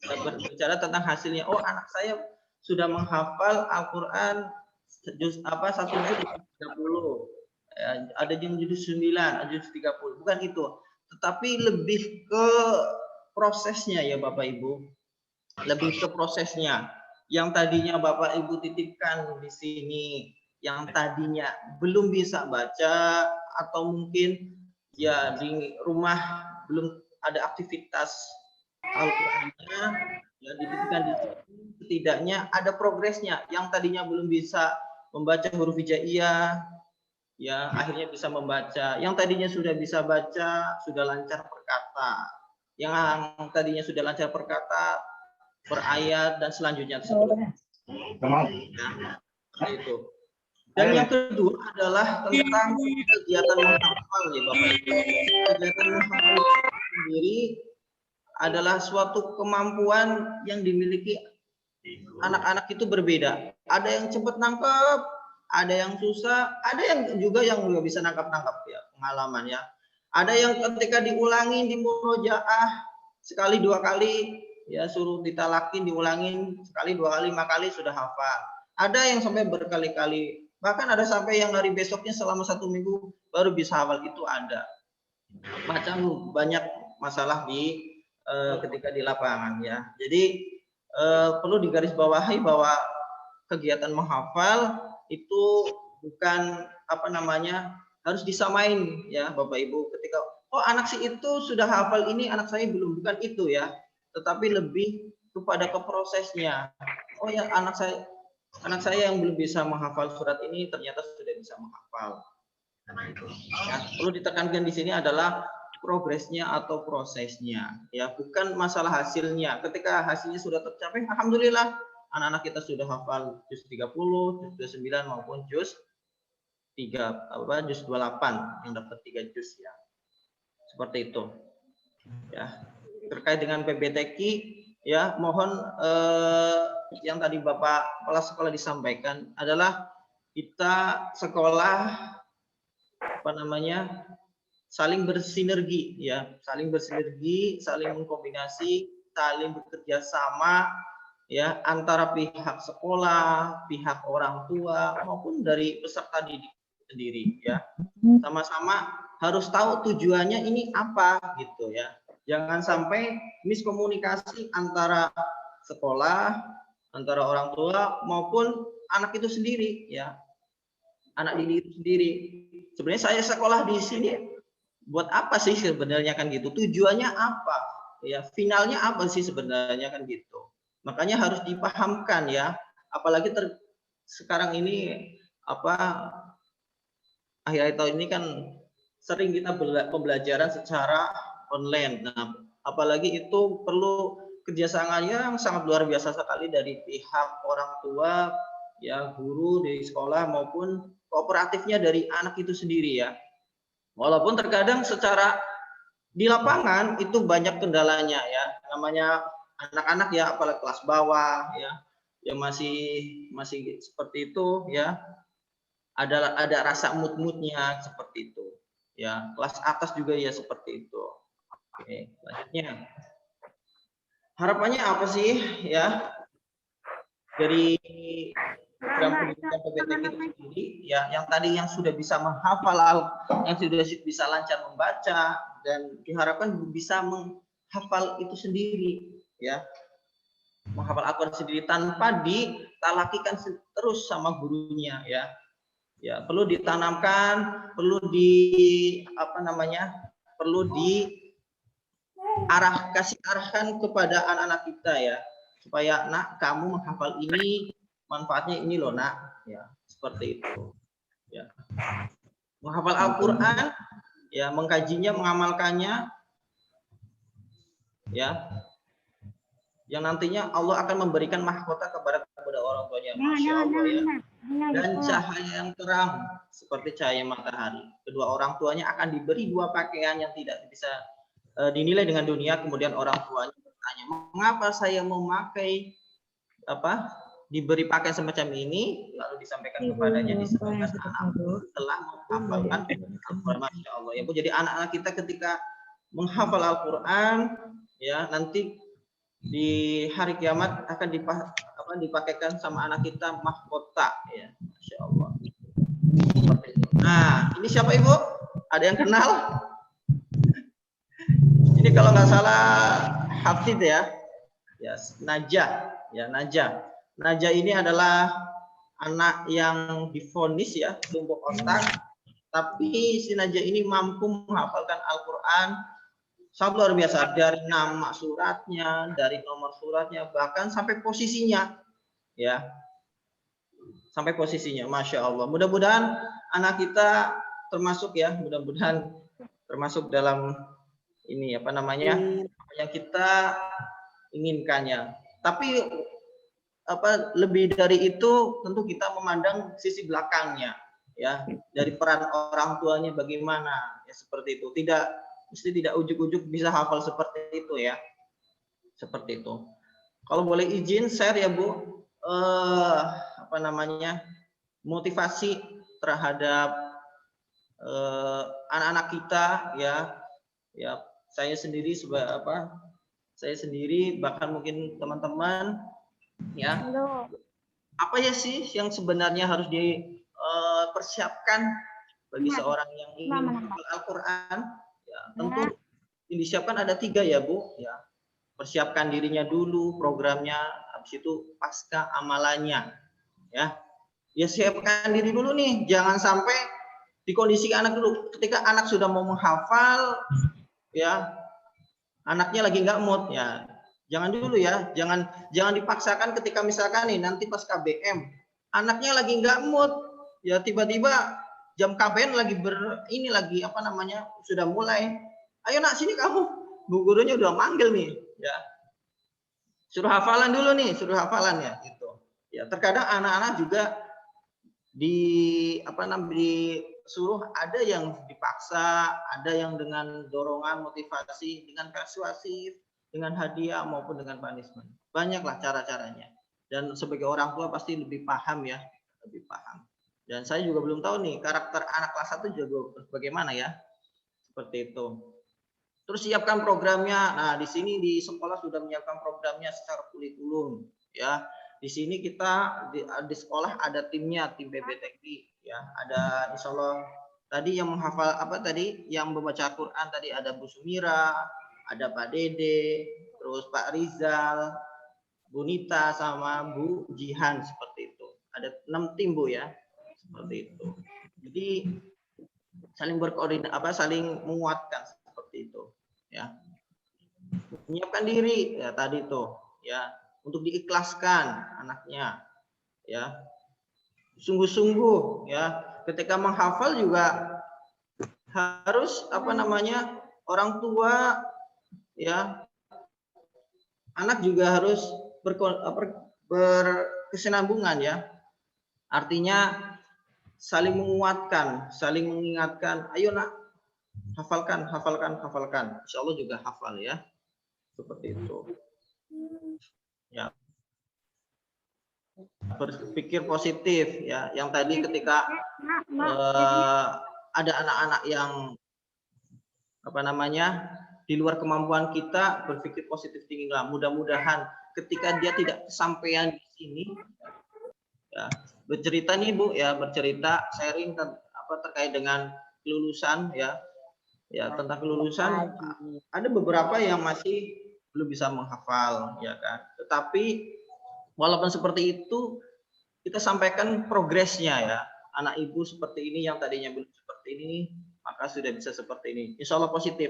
Saya berbicara tentang hasilnya. Oh, anak saya sudah menghafal Al-Quran juz 1 juz 30 ya, ada yang juz 9, juz 30, bukan itu, tetapi lebih ke prosesnya ya Bapak Ibu, lebih ke prosesnya. Yang tadinya Bapak Ibu titipkan di sini, yang tadinya belum bisa baca atau mungkin ya di rumah belum ada aktivitas Al-Qur'annya, ya dititipkan di sini, setidaknya ada progresnya. Yang tadinya belum bisa membaca huruf hijaiyah, ya akhirnya bisa membaca. Yang tadinya sudah bisa baca, sudah lancar berkata. Yang tadinya sudah lancar berkata, berayat dan selanjutnya. Nah, itu. Dan yang kedua adalah tentang kegiatan menghafal ya Bapak Ibu. Kegiatan menghafal sendiri adalah suatu kemampuan yang dimiliki anak-anak itu berbeda. Ada yang cepat nangkep, ada yang susah, ada yang juga yang nggak bisa nangkap-nangkap ya, pengalaman ya. Ada yang ketika diulangi di murojaah sekali 2 kali ya, suruh ditalakin diulangin sekali 2 kali 5 kali sudah hafal. Ada yang sampai berkali-kali, bahkan ada sampai yang hari besoknya selama 1 minggu baru bisa hafal, itu ada. Macam banyak masalah di ketika di lapangan ya. Jadi perlu digarisbawahi bahwa kegiatan menghafal itu bukan apa namanya harus disamain ya Bapak Ibu. Ketika oh anak si itu sudah hafal ini, anak saya belum, bukan itu ya. Tetapi lebih kepada ke prosesnya. Oh ya anak saya yang belum bisa menghafal surat ini ternyata sudah bisa menghafal. Ya, perlu ditekankan di sini adalah progresnya atau prosesnya ya, bukan masalah hasilnya. Ketika hasilnya sudah tercapai, alhamdulillah anak-anak kita sudah hafal juz 30, juz 29 maupun juz 28 yang dapat 3 juz ya. Seperti itu. Ya. Terkait dengan PBTQ ya, mohon yang tadi Bapak Kepala Sekolah disampaikan adalah kita sekolah apa namanya saling bersinergi ya, saling bersinergi, saling mengkombinasi, saling bekerja sama ya antara pihak sekolah, pihak orang tua maupun dari peserta didik sendiri ya. Sama-sama harus tahu tujuannya ini apa gitu ya. Jangan sampai miskomunikasi antara sekolah, antara orang tua maupun anak itu sendiri ya. Anak didik itu sendiri. Sebenarnya saya sekolah di sini buat apa sih sebenarnya kan gitu, tujuannya apa ya, finalnya apa sih sebenarnya kan gitu. Makanya harus dipahamkan ya, apalagi sekarang ini apa akhir-akhir tahun ini kan sering kita pembelajaran secara online. Nah apalagi itu perlu kerjasama yang sangat luar biasa sekali dari pihak orang tua ya, guru di sekolah maupun kooperatifnya dari anak itu sendiri ya. Walaupun terkadang secara di lapangan itu banyak kendalanya ya, namanya anak-anak ya, apalagi kelas bawah ya, yang masih seperti itu ya, ada rasa mood-moodnya seperti itu ya. Kelas atas juga ya seperti itu. Oke, selanjutnya harapannya apa sih ya dari program pendidikan PBTQ itu sendiri ya, yang tadi yang sudah bisa menghafal, yang sudah bisa lancar membaca, dan diharapkan bisa menghafal itu sendiri ya, menghafal Al-Quran sendiri tanpa ditalakikan terus sama gurunya ya. Ya perlu ditanamkan, perlu kasih arahkan kepada anak-anak kita ya, supaya nak kamu menghafal ini, manfaatnya ini loh nak ya, seperti itu ya. menghafal Al-Qur'an, ya, mengkajinya, mengamalkannya, ya. Yang nantinya Allah akan memberikan mahkota kepada orang tuanya. Masya Allah ya. Dan cahaya yang terang seperti cahaya matahari. Kedua orang tuanya akan diberi dua pakaian yang tidak bisa dinilai dengan dunia. Kemudian orang tuanya bertanya, mengapa saya memakai diberi pakaian semacam ini? Lalu disampaikan kepadanya, disebutkan telah menghafalkan Al-Quran. Masya Allah ya Bu. Jadi anak-anak kita ketika menghafal Al-Quran, ya, nanti di hari kiamat akan dipakaikan sama anak kita mahkota, ya. Masya Allah. Nah, ini siapa Ibu? Ada yang kenal? Ini kalau nggak salah Hafid ya, ya, Najah, ya, Najah. Najah ini adalah anak yang divonis ya, lumpuh otak, tapi si Najah ini mampu menghafalkan Al-Quran sangat luar biasa, dari nama suratnya, dari nomor suratnya, bahkan sampai posisinya, ya, sampai posisinya. Masya Allah. Mudah-mudahan anak kita termasuk ya, mudah-mudahan termasuk dalam ini apa yang kita inginkannya. Tapi lebih dari itu tentu kita memandang sisi belakangnya, ya, dari peran orang tuanya bagaimana, ya, seperti itu. Mesti tidak ujuk-ujuk bisa hafal seperti itu ya. Seperti itu. Kalau boleh izin share ya Bu, motivasi terhadap anak-anak kita ya. Ya, saya sendiri bahkan mungkin teman-teman ya. Apa ya sih yang sebenarnya harus dipersiapkan bagi seorang yang ingin menghafal Al-Quran? Ya, tentu yang disiapkan ada 3 ya Bu, ya. Persiapkan dirinya dulu, programnya, habis itu pasca amalannya, ya. Ya, siapkan diri dulu nih, jangan sampai dikondisikan anak dulu. Ketika anak sudah mau menghafal, ya, anaknya lagi nggak mood, ya, jangan dulu ya, jangan dipaksakan. Ketika misalkan nih nanti pas KBM, anaknya lagi nggak mood, ya, tiba-tiba jam KBN sudah mulai. Ayo nak, sini kamu. Bu gurunya udah manggil nih, ya. Suruh hafalan dulu nih, suruh hafalan ya, gitu. Ya, terkadang anak-anak juga disuruh, ada yang dipaksa, ada yang dengan dorongan, motivasi, dengan persuasif, dengan hadiah maupun dengan punishment. Banyaklah cara-caranya. Dan sebagai orang tua pasti lebih paham ya, lebih paham. Dan saya juga belum tahu nih karakter anak kelas 1 juga bagaimana ya. Seperti itu. Terus siapkan programnya. Nah, di sini di sekolah sudah menyiapkan programnya secara kurikulum ya. Di sini kita di sekolah ada timnya, tim PBTK ya. Ada insya Allah tadi yang menghafal yang membaca Quran tadi ada Bu Sumira, ada Pak Dede, terus Pak Rizal, Bu Nita sama Bu Jihan, seperti itu. Ada 6 tim Bu ya. Seperti itu. Jadi saling berkoordinasi, saling menguatkan seperti itu, ya. Menyiapkan diri ya tadi tuh, ya, untuk diikhlaskan anaknya, ya. Sungguh-sungguh, ya. Ketika menghafal juga harus orang tua, ya. Anak juga harus berkesinambungan ya. Artinya saling menguatkan, saling mengingatkan. Ayo nak, hafalkan. Insya Allah juga hafal ya. Seperti itu. Ya. Berpikir positif ya. Yang tadi ketika ada anak-anak yang di luar kemampuan kita, berpikir positif tinggilah. Mudah-mudahan ketika dia tidak kesampaian di sini, ya, bercerita nih Bu ya, sharing terkait dengan kelulusan ya, tentang kelulusan. Ada beberapa yang masih belum bisa menghafal ya kan, tetapi walaupun seperti itu kita sampaikan progresnya ya. Anak ibu seperti ini yang tadinya belum seperti ini, maka sudah bisa seperti ini. Insya Allah positif.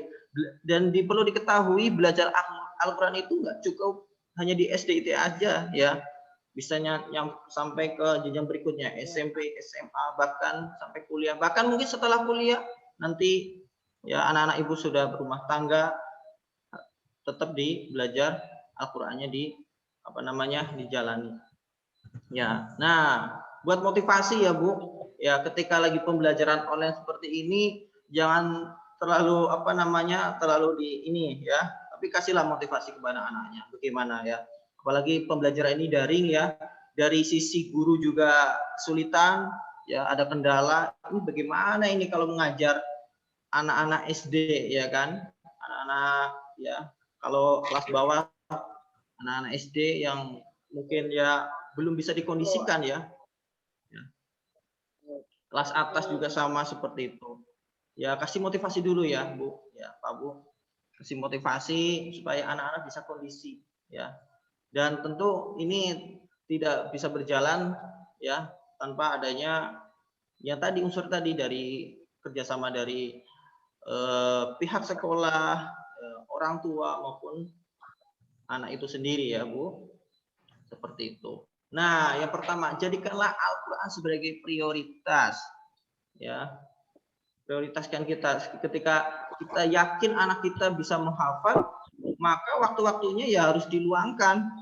Dan perlu diketahui belajar Al-Quran itu nggak cukup hanya di SDIT aja ya. bisanya yang sampai ke jenjang berikutnya, SMP, SMA, bahkan sampai kuliah, bahkan mungkin setelah kuliah nanti ya anak-anak ibu sudah berumah tangga, tetap belajar Al-Qur'annya dijalani. Ya, nah buat motivasi ya Bu, ya ketika lagi pembelajaran online seperti ini jangan terlalu terlalu ya, tapi kasihlah motivasi kepada anaknya. Bagaimana ya? Apalagi pembelajaran ini daring ya, dari sisi guru juga kesulitan, ya ada kendala. Ini bagaimana ini kalau mengajar anak-anak SD ya kan? Anak-anak ya kalau kelas bawah, anak-anak SD yang mungkin ya belum bisa dikondisikan ya. Kelas atas juga sama seperti itu. Ya kasih motivasi dulu ya Bu, ya Pak Bu. Kasih motivasi supaya anak-anak bisa kondisi ya. Dan tentu ini tidak bisa berjalan ya tanpa adanya yang tadi unsur tadi dari kerjasama dari pihak sekolah, orang tua maupun anak itu sendiri ya Bu. Seperti itu. Nah, yang pertama, jadikanlah Al-Qur'an sebagai prioritas. Ya. Prioritaskan kita ketika kita yakin anak kita bisa menghafal, maka waktu-waktunya ya harus diluangkan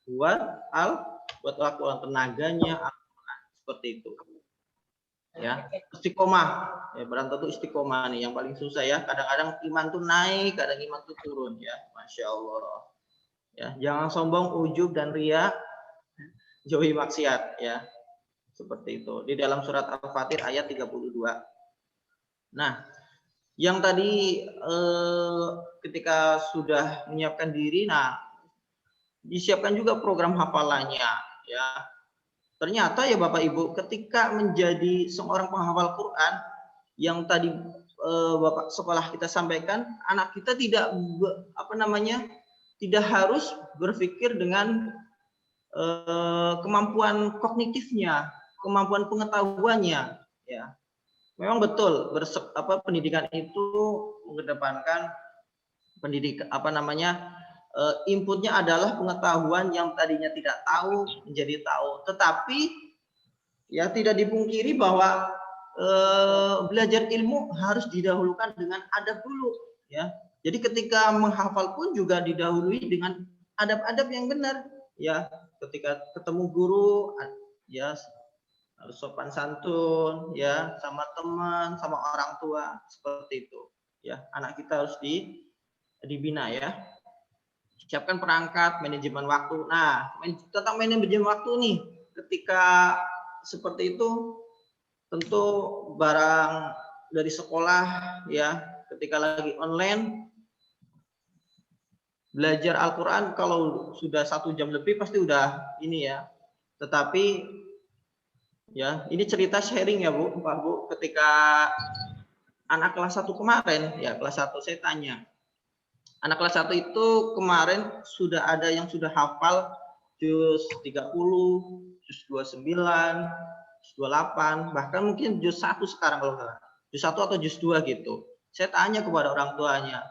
buat Al-Qur'an, tenaganya Al-Qur'an, seperti itu. Ya, istiqomah. Ya, berarti itu istiqomah nih yang paling susah ya. Kadang-kadang iman tuh naik, kadang iman tuh turun ya. Masya Allah. Ya, jangan sombong, ujub dan ria, jauhi maksiat ya. Seperti itu. Di dalam surat Al-Fatir ayat 32. Nah, yang tadi ketika sudah menyiapkan diri, nah disiapkan juga program hafalannya ya. Ternyata ya Bapak Ibu, ketika menjadi seorang penghafal Quran yang tadi Bapak sekolah kita sampaikan, anak kita tidak tidak harus berpikir dengan kemampuan kognitifnya, kemampuan pengetahuannya ya. Memang betul pendidikan itu mengedepankan inputnya adalah pengetahuan yang tadinya tidak tahu menjadi tahu. Tetapi ya tidak dipungkiri bahwa belajar ilmu harus didahulukan dengan adab dulu ya. Jadi ketika menghafal pun juga didahului dengan adab-adab yang benar ya. Ketika ketemu guru ya harus sopan santun ya, sama teman, sama orang tua, seperti itu ya. Anak kita harus dibina ya. Siapkan perangkat, manajemen waktu. Nah, tentang manajemen waktu nih, ketika seperti itu tentu barang dari sekolah ya, ketika lagi online belajar Al-Quran, kalau sudah 1 jam lebih pasti udah ini ya. Tetapi ya, ini cerita sharing ya Bu, Pak Bu, ketika anak kelas 1 kemarin, ya kelas 1 saya tanya. Anak kelas 1 itu kemarin sudah ada yang sudah hafal juz 30, juz 29, juz 28, bahkan mungkin juz 1 sekarang kalau enggak. Juz 1 atau juz 2 gitu. Saya tanya kepada orang tuanya,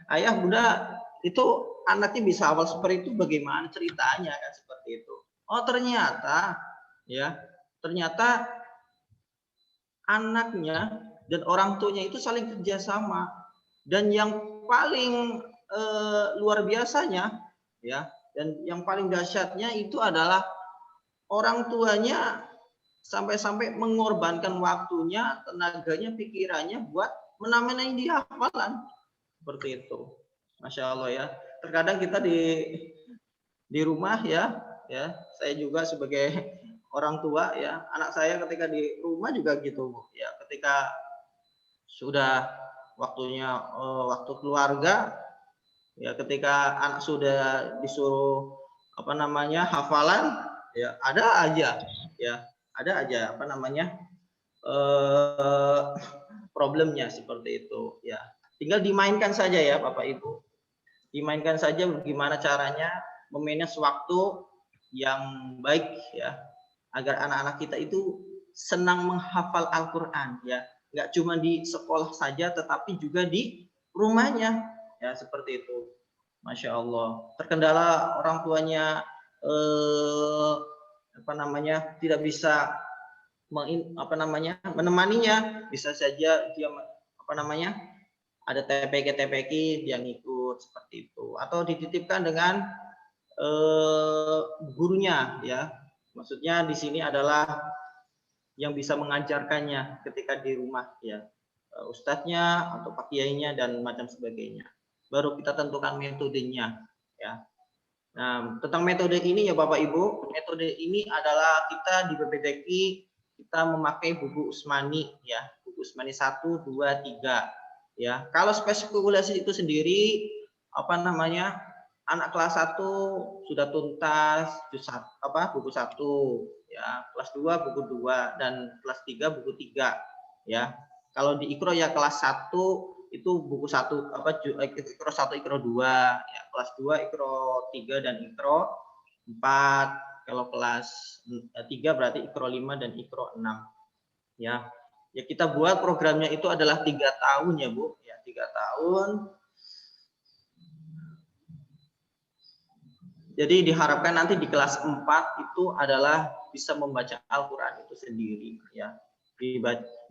Ayah, Bunda, itu anaknya bisa hafal seperti itu bagaimana ceritanya kan seperti itu. Oh, ternyata anaknya dan orang tuanya itu saling kerjasama, dan yang paling luar biasanya ya, dan yang paling dahsyatnya itu adalah orang tuanya sampai-sampai mengorbankan waktunya, tenaganya, pikirannya buat menamai dia hafalan seperti itu. Masya Allah ya. Terkadang kita di rumah ya, saya juga sebagai orang tua ya, anak saya ketika di rumah juga gitu ya, ketika sudah waktunya waktu keluarga ya, ketika anak sudah disuruh hafalan ya, ada aja problemnya seperti itu ya. Tinggal dimainkan saja ya Bapak Ibu, dimainkan saja bagaimana caranya memanage waktu yang baik ya, agar anak-anak kita itu senang menghafal Al-Quran ya, nggak cuma di sekolah saja tetapi juga di rumahnya ya, seperti itu. Masya Allah. Terkendala orang tuanya tidak bisa menemaninya, bisa saja dia ada TPK dia ngikut seperti itu, atau dititipkan dengan gurunya ya. Maksudnya di sini adalah yang bisa mengajarkannya ketika di rumah ya, ustadznya atau pak kiainya dan macam sebagainya. Baru kita tentukan metodenya ya. Nah, tentang metode ini ya Bapak Ibu, metode ini adalah kita di PBTQ kita memakai buku Usmani ya, buku Usmani 1, 2, 3 ya. Kalau spesifikasi itu sendiri anak kelas 1 sudah tuntas buku 1 ya, kelas 2 buku 2 dan kelas 3 buku 3 ya. Kalau di Iqra ya kelas 1 itu buku 1 Iqra 1 Iqra 2 ya, kelas 2 Iqra 3 dan Iqra 4. Kalau kelas 3 berarti Iqra 5 dan Iqra 6 ya. Ya kita buat programnya itu adalah 3 tahun ya Bu ya, 3 tahun. Jadi diharapkan nanti di kelas 4 itu adalah bisa membaca Al-Quran itu sendiri ya.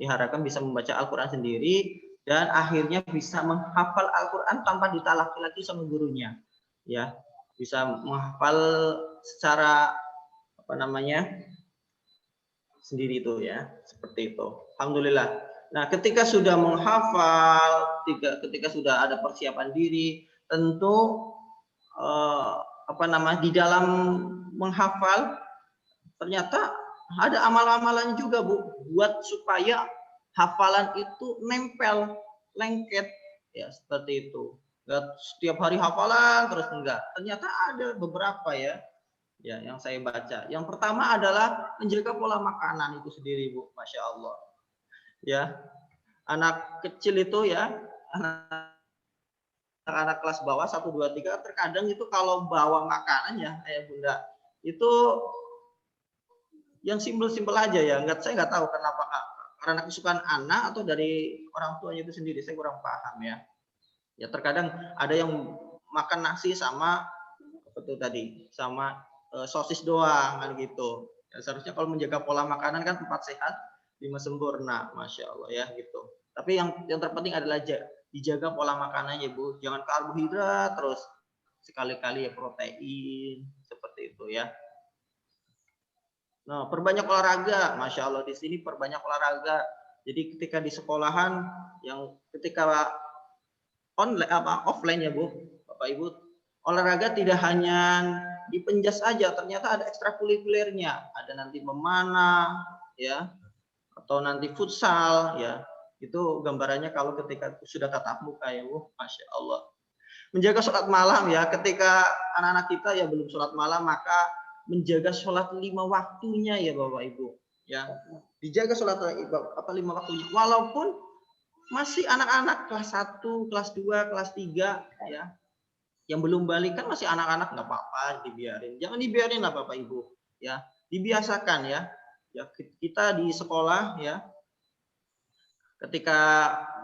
Diharapkan bisa membaca Al-Quran sendiri dan akhirnya bisa menghafal Al-Quran tanpa ditalaki lagi sama gurunya ya. Bisa menghafal secara sendiri itu ya, seperti itu. Alhamdulillah. Nah, ketika sudah menghafal, ketika sudah ada persiapan diri, tentu di dalam menghafal ternyata ada amal-amalan juga Bu, buat supaya hafalan itu nempel, lengket ya, seperti itu. Enggak setiap hari hafalan terus, enggak. Ternyata ada beberapa ya yang saya baca. Yang pertama adalah menjaga pola makanan itu sendiri Bu, Masya Allah ya. Anak kecil itu ya, anak kelas bawah 1, 2, 3 terkadang itu kalau bawa makanan ya ayah bunda itu yang simpel-simpel aja ya. Saya nggak tahu kenapa, karena kesukaan anak atau dari orang tuanya itu sendiri, saya kurang paham ya. Ya terkadang ada yang makan nasi sama sama sosis doang kan gitu. Ya, seharusnya kalau menjaga pola makanan kan 4 sehat 5 sempurna, Masya Allah ya gitu. Tapi yang terpenting adalah dijaga pola makanannya Bu, jangan karbohidrat terus, sekali-kali ya protein seperti itu ya. Nah, perbanyak olahraga, Masya Allah di sini perbanyak olahraga. Jadi ketika di sekolahan yang ketika online offline ya Bu, Bapak Ibu, olahraga tidak hanya dipenjas aja, ternyata ada ekstrakurikulernya, ada nanti memanah ya, atau nanti futsal ya. Itu gambarannya kalau ketika sudah tatap muka ya Bu, Masya Allah. Menjaga sholat malam ya, ketika anak-anak kita ya belum sholat malam, maka menjaga sholat 5 waktunya ya Bapak Ibu ya. Dijaga sholat 5 waktunya, walaupun masih anak-anak kelas 1, kelas 2, kelas 3 ya, yang belum balik kan masih anak-anak, nggak apa-apa dibiarin, jangan dibiarin lah Bapak Ibu ya, dibiasakan ya. Ya kita di sekolah ya, ketika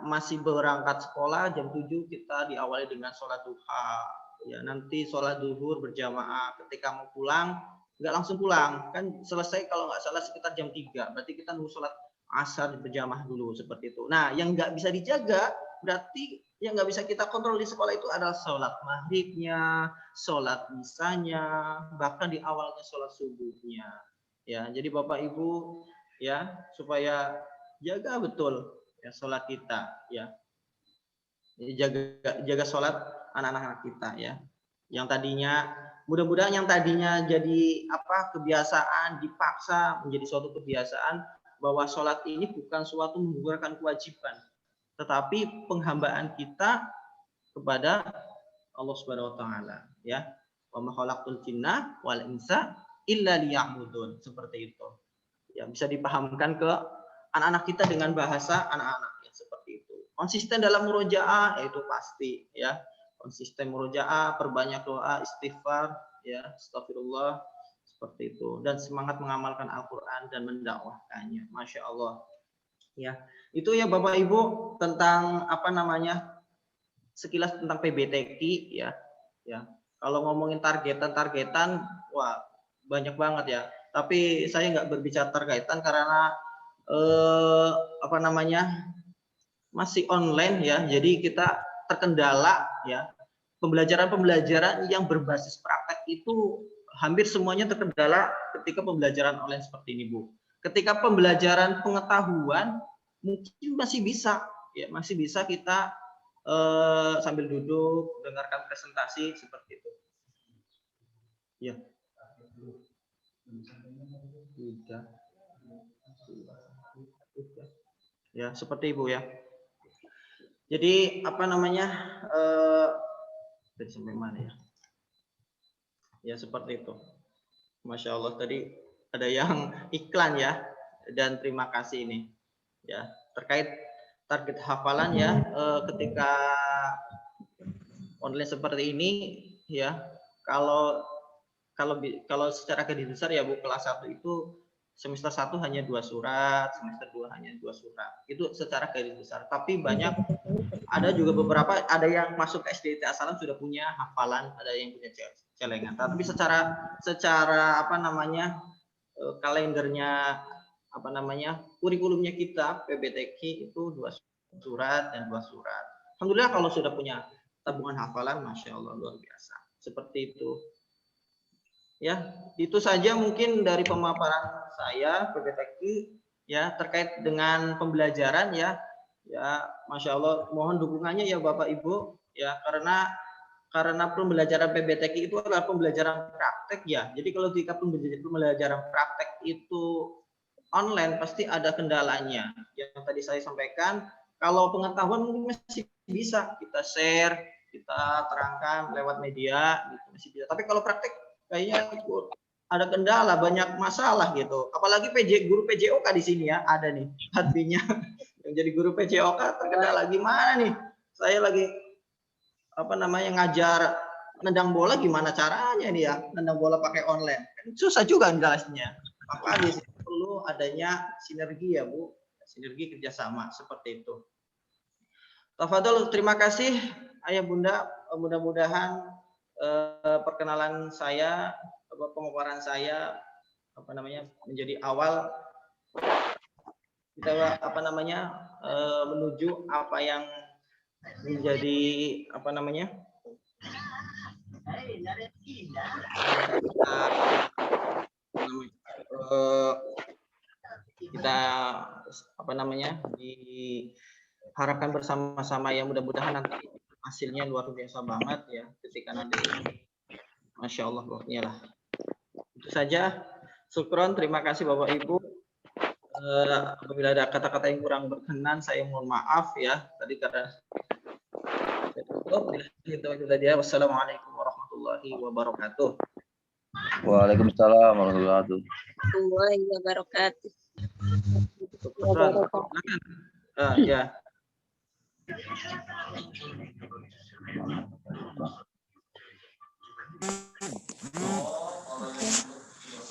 masih berangkat sekolah jam 7 kita diawali dengan sholat duha ya, nanti sholat zuhur berjamaah. Ketika mau pulang nggak langsung pulang kan, selesai kalau nggak salah sekitar jam 3, berarti kita nunggu sholat asar berjamaah dulu seperti itu. Nah yang nggak bisa dijaga berarti yang nggak bisa kita kontrol di sekolah itu adalah sholat maghribnya, sholat isanya, bahkan di awalnya sholat subuhnya ya. Jadi Bapak Ibu ya, supaya jaga betul ya sholat kita ya, jaga sholat anak-anak kita ya, yang tadinya mudah-mudahan yang tadinya jadi kebiasaan dipaksa menjadi suatu kebiasaan, bahwa sholat ini bukan suatu menggugurkan kewajiban, tetapi penghambaan kita kepada Allah Subhanahu wa taala ya. Wa ma khalaqtul jinna wal insa illa liya'budun, seperti itu. Ya bisa dipahamkan ke anak-anak kita dengan bahasa anak-anak ya, seperti itu. Konsisten dalam murojaah itu pasti ya. Konsisten murojaah, perbanyak doa, istighfar ya, astagfirullah, seperti itu, dan semangat mengamalkan Al-Qur'an dan mendakwahkannya. Masya Allah. Ya, itu ya Bapak Ibu tentang sekilas tentang PBTQ ya. Ya. Kalau ngomongin targetan wah banyak banget ya. Tapi saya nggak berbicara terkaitan karena apa namanya masih online ya. Jadi kita terkendala ya. Pembelajaran yang berbasis praktek itu hampir semuanya terkendala ketika pembelajaran online seperti ini, Bu. Ketika pembelajaran pengetahuan mungkin masih bisa ya, masih bisa kita sambil duduk dengarkan presentasi seperti itu. Ya. Ya, seperti Ibu ya. Jadi apa namanya? Tadi sampai mana ya? Ya seperti itu. Masya Allah, tadi ada yang iklan ya, dan terima kasih ini ya terkait target hafalan ya, ketika online seperti ini ya, kalau secara garis besar ya Bu, kelas 1 itu semester 1 hanya 2 surat, semester 2 hanya 2 surat. Itu secara garis besar. Tapi banyak, ada juga beberapa, ada yang masuk ke SDIT As-Salam sudah punya hafalan, ada yang punya celengan. Tapi secara apa namanya kalendernya, apa namanya kurikulumnya kita PBTQ itu 2 surat dan 2 surat. Alhamdulillah kalau sudah punya tabungan hafalan, masya Allah luar biasa. Seperti itu. Ya, itu saja mungkin dari pemaparan saya PBTQ ya terkait dengan pembelajaran ya. Ya, masya Allah, mohon dukungannya ya Bapak Ibu ya, karena pembelajaran PBTQ itu adalah pembelajaran praktek ya. Jadi kalau jika pembelajaran praktek itu online pasti ada kendalanya. Yang tadi saya sampaikan, kalau pengetahuan mungkin masih bisa kita share, kita terangkan lewat media, gitu masih bisa. Tapi kalau praktek kayaknya ada kendala, banyak masalah gitu. Apalagi guru PJOK di sini ya, ada nih hatinya yang jadi guru PJOK terkendala gimana nih? Saya lagi apa namanya ngajar nendang bola, gimana caranya nih ya nendang bola pakai online? Susah juga jelasnya. Maka di sini perlu adanya sinergi ya Bu, sinergi kerjasama seperti itu. Tafadhol, terima kasih Ayah Bunda, mudah-mudahan perkenalan saya, pemaparan saya apa namanya menjadi awal kita apa namanya menuju apa yang menjadi apa namanya kita apa namanya diharapkan bersama-sama ya, mudah-mudahan nanti hasilnya luar biasa banget ya ketika nanti masya Allah pokoknya lah. Itu saja. Syukron, terima kasih Bapak Ibu. Apabila ada kata-kata yang kurang berkenan saya mohon maaf ya tadi karena itu tadi. Wassalamualaikum warahmatullahi wabarakatuh. Waalaikumsalam warahmatullahi wabarakatuh. Ya.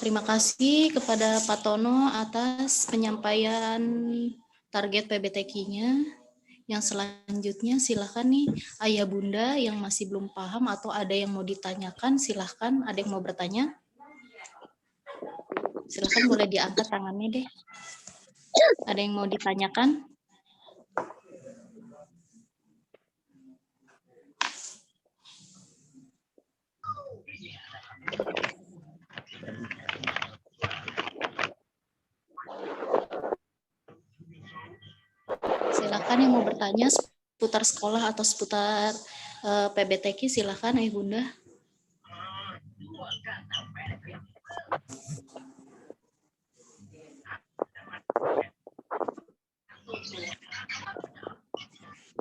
Terima kasih kepada Pak Tono atas penyampaian target PBTQ-nya. Yang selanjutnya silakan nih Ayah Bunda yang masih belum paham atau ada yang mau ditanyakan, silakan. Ada yang mau bertanya? Silakan, boleh diangkat tangannya deh. Ada yang mau ditanyakan? Silakan yang mau bertanya seputar sekolah atau seputar PBTQ, silakan Ayah Bunda.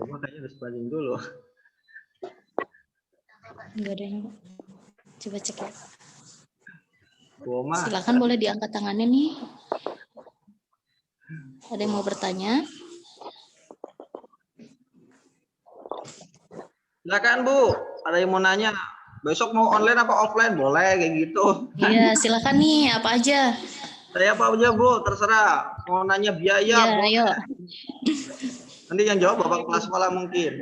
Makanya harus balik dulu. Enggak ada yang coba cek ya. Boma. Silakan, boleh diangkat tangannya nih. Ada yang mau bertanya? Silakan Bu, ada yang mau nanya. Besok mau online apa offline? Boleh kayak gitu. Iya, silakan nih, apa aja. Saya apa aja Bu, terserah. Mau nanya biaya, Iya, ayo. Nanti yang jawab Bapak kelas sekolah mungkin.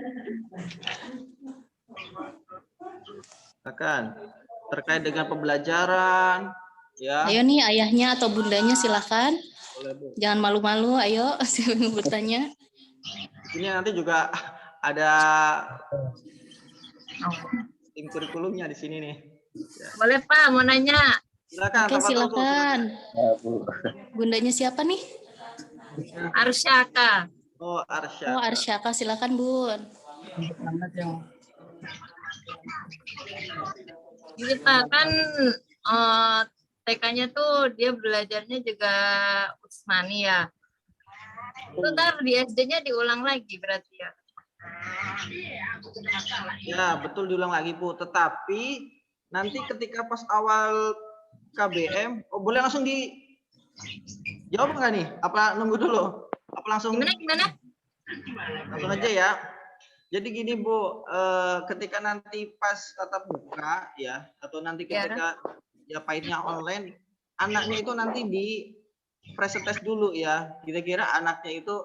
Silakan. terkait dengan pembelajaran, ya. Ayo nih ayahnya atau bundanya silahkan. Boleh, Bu. Jangan malu-malu, ayo siapa yang bertanya. Ini nanti juga ada tim kurikulumnya di sini nih. Ya. Boleh Pak, mau nanya. Silakan. Oke, Tafadhol, Bu, silakan. Ya, Bu. Bundanya siapa nih? Arsyaka. Oh, Arsya. Oh, Arsyaka, silakan Bun. Ini Pak, kan TK-nya tuh dia belajarnya juga Usmani ya. Itu ntar di SD-nya diulang lagi berarti ya. Ya, betul diulang lagi, Bu. Tetapi nanti ketika pas awal KBM, boleh langsung dijawab nggak nih? Apa nunggu dulu? Apa langsung? Gimana? Langsung aja ya. Jadi gini, Bu, ketika nanti pas tatap muka ya, atau nanti ketika ya pahitnya online, anaknya itu nanti di present test dulu ya. Kira-kira anaknya itu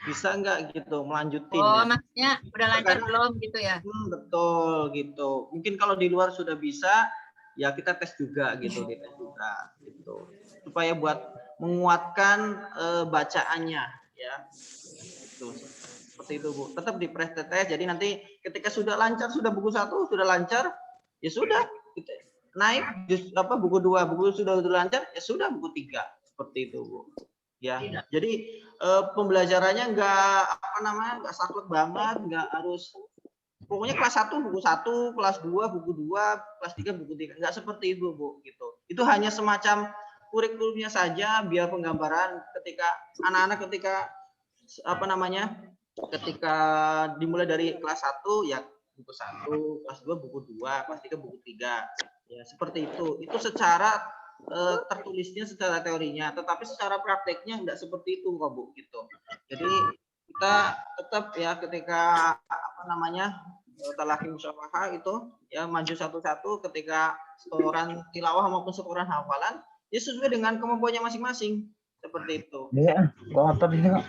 bisa nggak gitu melanjutin Oh, ya. maksudnya udah lancar belum gitu ya? Betul gitu. Mungkin kalau di luar sudah bisa, ya kita tes juga gitu, dites juga gitu. Supaya buat menguatkan bacaannya ya. Gitu. Seperti itu, Bu. Tetap di present test. Jadi nanti ketika sudah lancar, sudah buku 1 sudah lancar, ya sudah gitu. Naik buku 2, buku sudah lancar, ya sudah buku 3. Seperti itu, Bu. Ya. Jadi pembelajarannya nggak saklek banget, nggak harus pokoknya kelas 1 buku 1, kelas 2 buku 2, kelas 3 buku 3. Nggak seperti itu, Bu, gitu. Itu hanya semacam kurikulumnya saja biar penggambaran ketika anak-anak ketika ketika dimulai dari kelas 1 ya buku 1, kelas 2 buku 2, kelas 3 buku 3. Ya, seperti itu. Itu secara tertulisnya, secara teorinya, tetapi secara prakteknya enggak seperti itu kok, Bu, gitu. Jadi kita tetap ya ketika talaqi musyafahah itu ya maju satu-satu ketika setoran tilawah maupun setoran hafalan ya sesuai dengan kemampuannya masing-masing. Seperti itu. Iya, gua motor di sini kok.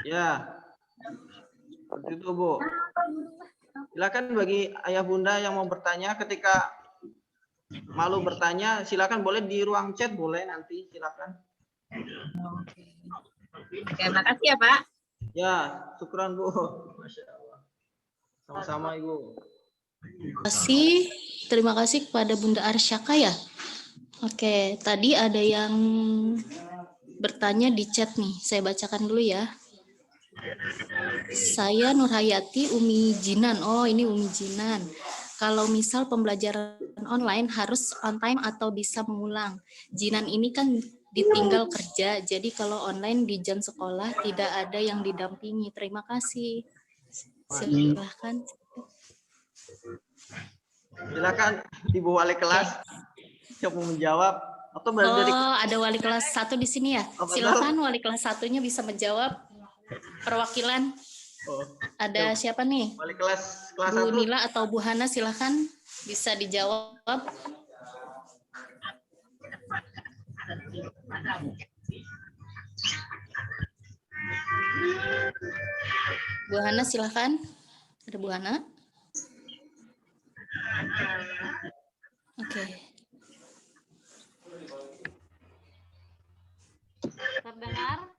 Ya, seperti itu, Bu. Silakan bagi ayah bunda yang mau bertanya, ketika malu bertanya, silakan boleh di ruang chat, boleh nanti, silakan. Oke, makasih ya Pak. Ya, syukran, Bu. Masya Allah. Sama-sama, Ibu. Terima kasih kepada Bunda Arsyaka ya. Oke, tadi ada yang bertanya di chat nih, saya bacakan dulu ya. Saya Nurhayati Umi Jinan. Oh, ini Umi Jinan. Kalau misal pembelajaran online harus on time atau bisa mengulang. Jinan ini kan ditinggal kerja, jadi kalau online di jam sekolah tidak ada yang didampingi. Terima kasih. Silahkan. Silakan Ibu Wali kelas yang mau menjawab atau dari ada wali kelas 1 di sini ya. Silakan wali kelas 1-nya bisa menjawab. Perwakilan. Ada siapa nih? Wali kelas Bu 1. Nila atau Bu Hana, silahkan bisa dijawab. Bu Hana silahkan. Ada Bu Hana? Oke. Terdengar?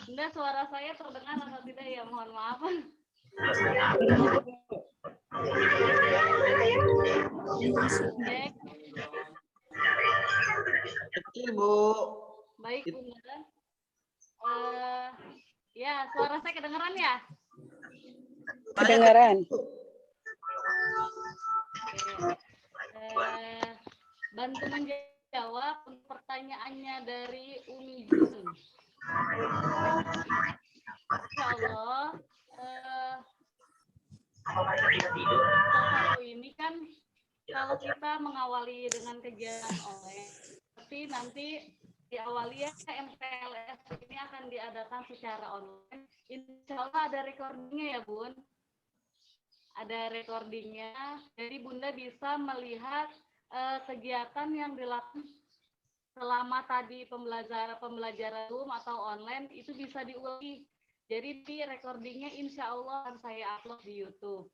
Enggak, suara saya terdengar atau tidak ya? Mohon maaf. Cek. Kecil, Bu. Baik, Bunda. Ya, suara saya kedengeran ya? Kedengaran. Bantu menjawab pertanyaannya dari Umi Jun. Insya Allah, ini kan kalau kita mengawali dengan kegiatan online, tapi nanti diawali ya MPLS ini akan diadakan secara online. Insya Allah ada recordingnya ya, Bun. Ada recordingnya, jadi Bunda bisa melihat kegiatan yang dilakukan selama tadi pembelajaran Zoom atau online itu bisa diulangi. Jadi di recordingnya insya Allah akan saya upload di YouTube.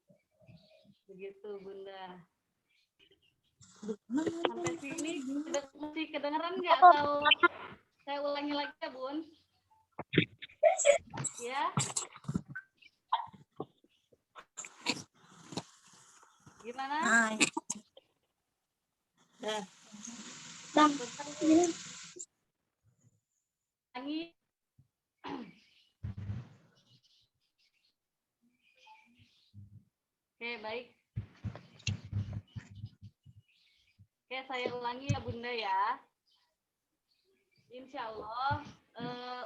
Begitu Bunda. Sampai sini masih kedengeran nggak atau saya ulangi lagi ya Bun? Ya. Gimana? Ulangi. Oke, baik. Oke, saya ulangi ya Bunda ya. Insya Allah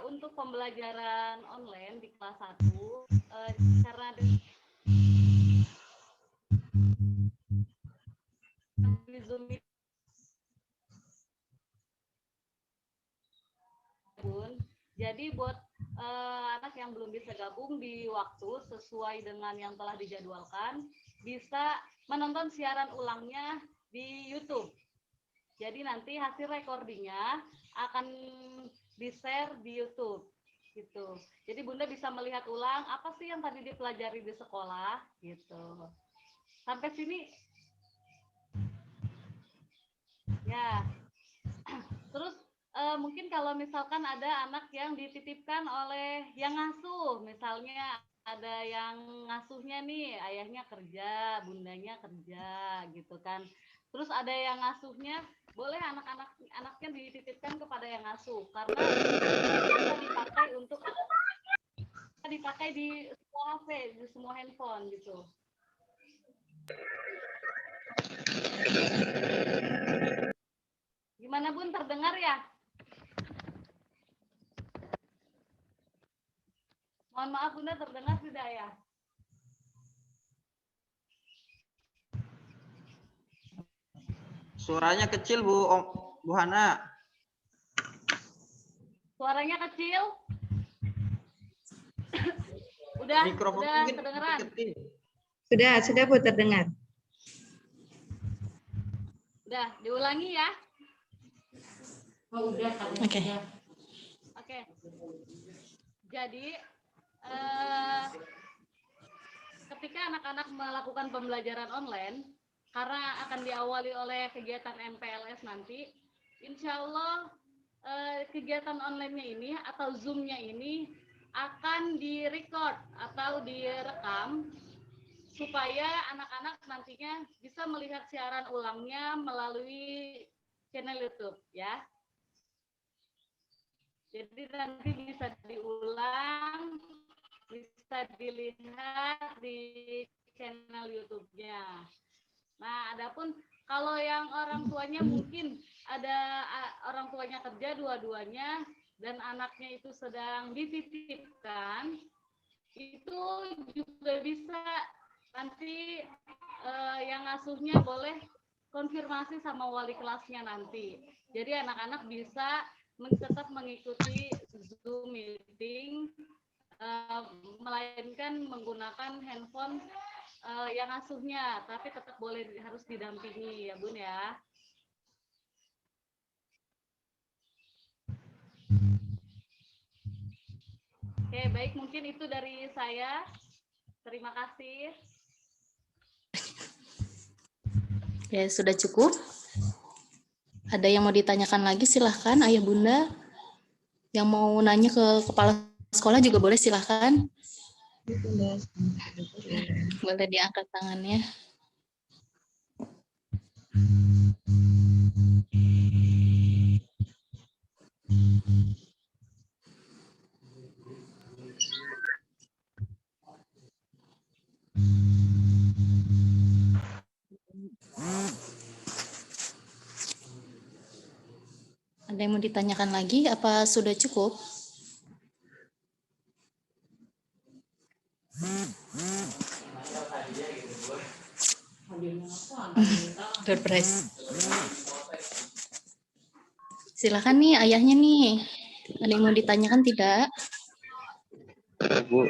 untuk pembelajaran online di kelas 1 karena di Zoom ini, Bun, jadi buat anak yang belum bisa gabung di waktu sesuai dengan yang telah dijadwalkan, bisa menonton siaran ulangnya di YouTube. Jadi nanti hasil recordingnya akan di-share di YouTube. Gitu. Jadi Bunda bisa melihat ulang apa sih yang tadi dipelajari di sekolah, gitu. Sampai sini, ya. Terus mungkin kalau misalkan ada anak yang dititipkan oleh yang ngasuh, misalnya ada yang ngasuhnya nih, ayahnya kerja, bundanya kerja, gitu kan. Terus ada yang ngasuhnya, boleh anaknya dititipkan kepada yang ngasuh, karena bisa dipakai di semua HP, di semua handphone, gitu. Gimana Bun, terdengar ya? Mohon maaf Bunda, terdengar tidak ya? Suaranya kecil Bu Hana. Suaranya kecil? Udah kedengeran? Sudah Bu, terdengar. Udah, diulangi ya. Oke. Oke. Jadi ketika anak-anak melakukan pembelajaran online, karena akan diawali oleh kegiatan MPLS nanti, insya Allah kegiatan online-nya ini atau Zoom-nya ini akan direcord atau direkam supaya anak-anak nantinya bisa melihat siaran ulangnya melalui channel YouTube ya. Jadi nanti bisa diulang, bisa dilihat di channel YouTube-nya. Nah, adapun kalau yang orang tuanya mungkin ada orang tuanya kerja dua-duanya dan anaknya itu sedang dititipkan, itu juga bisa nanti yang asuhnya boleh konfirmasi sama wali kelasnya nanti. Jadi anak-anak bisa tetap mengikuti Zoom meeting, melainkan menggunakan handphone yang asuhnya, tapi tetap boleh harus didampingi ya Bun ya. Oke, baik, mungkin itu dari saya. Terima kasih. Ya, sudah cukup. Ada yang mau ditanyakan lagi, silahkan Ayah Bunda. Yang mau nanya ke kepala sekolah juga boleh, silahkan. Boleh diangkat tangannya. Ada yang mau ditanyakan lagi? Apa sudah cukup? Surprise. Silakan nih, ayahnya nih. Ada yang mau ditanyakan tidak? Bu.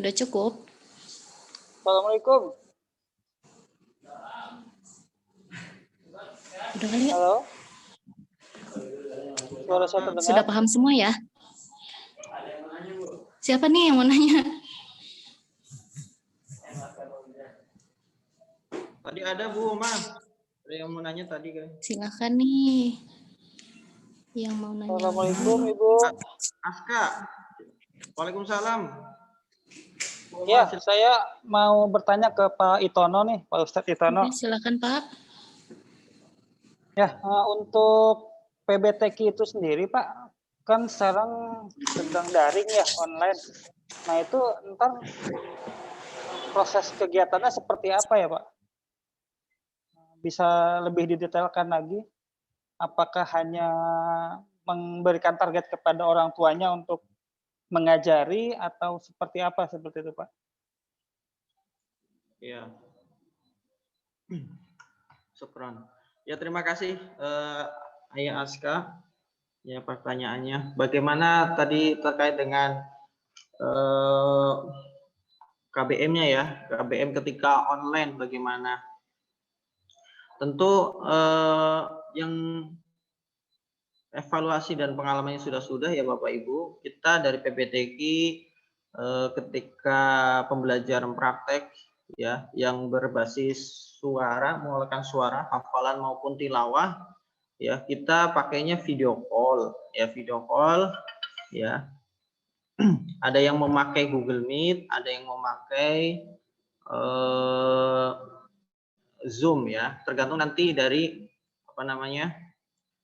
Sudah cukup? Assalamualaikum. Udah kali ya? Halo. Suara saya terdengar? Sudah paham semua ya? Siapa nih yang mau nanya? Tadi ada Bu Ma. Ada yang mau nanya tadi kan? Silakan nih yang mau nanya. Assalamualaikum Ibu. Aska. Waalaikumsalam. Bu Ya, Ma, saya mau bertanya ke Pak Itono nih, Pak Ustadz Itono. Oke, silakan Pak. Ya, untuk PBTQ itu sendiri Pak, kan sekarang sedang daring ya, online. Nah itu ntar proses kegiatannya seperti apa ya Pak? Bisa lebih didetailkan lagi? Apakah hanya memberikan target kepada orang tuanya untuk mengajari atau seperti apa seperti itu Pak? Ya. Syukron. Ya, terima kasih Ayah Aska. Ya, pertanyaannya. Bagaimana tadi terkait dengan KBM-nya ya, KBM ketika online bagaimana? Tentu yang evaluasi dan pengalamannya sudah ya Bapak Ibu, kita dari PBTQ ketika pembelajaran praktek ya yang berbasis suara, menggunakan suara, hafalan maupun tilawah ya, kita pakainya video call ya. Ada yang memakai Google Meet, ada yang memakai Zoom ya, tergantung nanti dari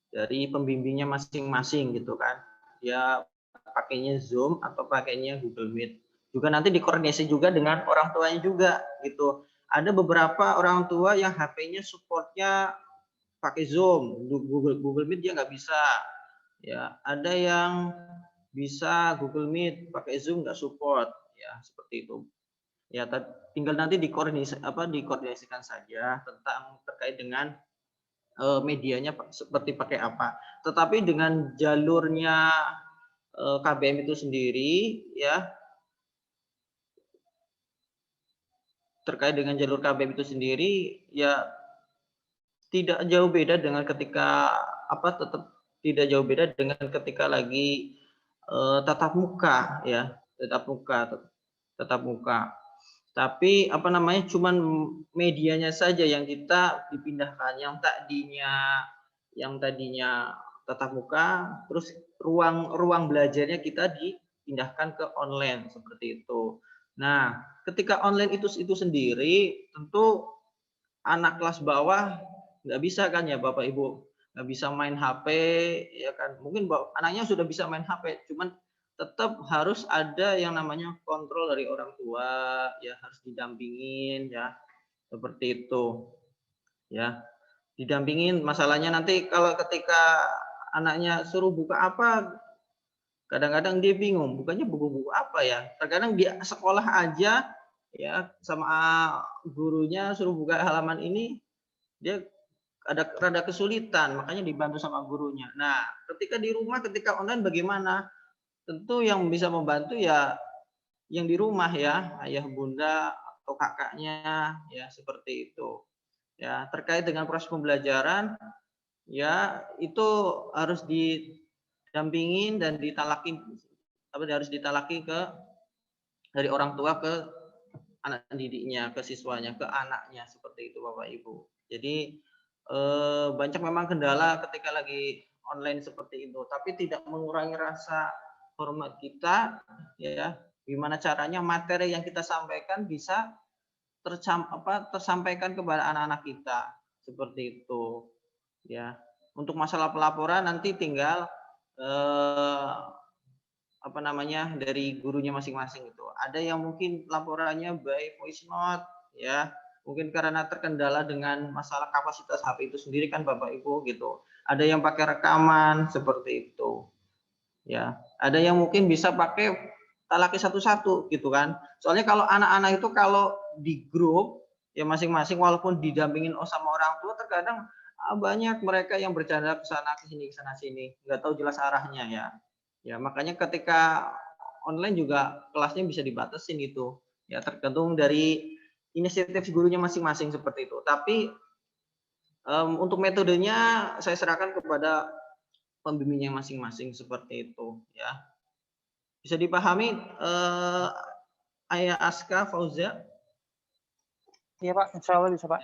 dari pembimbingnya masing-masing gitu kan. Ya pakainya Zoom atau pakainya Google Meet. Juga nanti dikoordinasi juga dengan orang tuanya juga gitu. Ada beberapa orang tua yang HP-nya supportnya pakai Zoom, Google Meet dia nggak bisa. Ya, ada yang bisa Google Meet, pakai Zoom nggak support. Ya, seperti itu. Ya, tinggal nanti dikoordinasikan saja tentang terkait dengan medianya seperti pakai apa. Tetapi dengan jalurnya KBM itu sendiri ya, terkait dengan jalur KBM itu sendiri ya tidak jauh beda dengan ketika tetap tidak jauh beda dengan ketika lagi tatap muka ya, tatap muka. Tapi cuman medianya saja yang kita dipindahkan, yang tadinya tatap muka, terus ruang belajarnya kita dipindahkan ke online seperti itu. Nah, ketika online itu sendiri, tentu anak kelas bawah nggak bisa kan ya Bapak Ibu, nggak bisa main HP ya kan. Mungkin anaknya sudah bisa main HP, cuman tetap harus ada yang namanya kontrol dari orang tua ya, harus didampingin ya, seperti itu ya, didampingin. Masalahnya nanti kalau ketika anaknya suruh buka apa, kadang-kadang dia bingung bukanya buku-buku apa ya. Terkadang di sekolah aja ya, sama gurunya suruh buka halaman ini, dia ada rada kesulitan, makanya dibantu sama gurunya. Nah, ketika di rumah, ketika online bagaimana? Tentu yang bisa membantu ya yang di rumah ya, ayah bunda atau kakaknya ya, seperti itu. Ya, terkait dengan proses pembelajaran ya, itu harus didampingin dan harus ditalaki dari orang tua ke anak didiknya, ke siswanya, ke anaknya, seperti itu Bapak Ibu. Jadi banyak memang kendala ketika lagi online seperti itu, tapi tidak mengurangi rasa hormat kita ya. Gimana caranya materi yang kita sampaikan bisa tersampaikan kepada anak-anak kita, seperti itu ya. Untuk masalah pelaporan nanti tinggal dari gurunya masing-masing itu. Ada yang mungkin laporannya by voice note ya, mungkin karena terkendala dengan masalah kapasitas HP itu sendiri kan Bapak Ibu gitu. Ada yang pakai rekaman seperti itu ya. Ada yang mungkin bisa pakai talaki satu-satu gitu kan. Soalnya kalau anak-anak itu kalau di grup ya masing-masing, walaupun didampingin sama orang tua, terkadang banyak mereka yang bercanda ke sana ke sini, nggak tahu jelas arahnya ya. Ya, makanya ketika online juga kelasnya bisa dibatasin gitu. Ya tergantung dari inisiatif gurunya masing-masing seperti itu. Tapi untuk metodenya saya serahkan kepada pembimbingnya masing-masing seperti itu ya. Bisa dipahami Ayah Aska Fauzia? Iya Pak, insya Allah bisa Pak.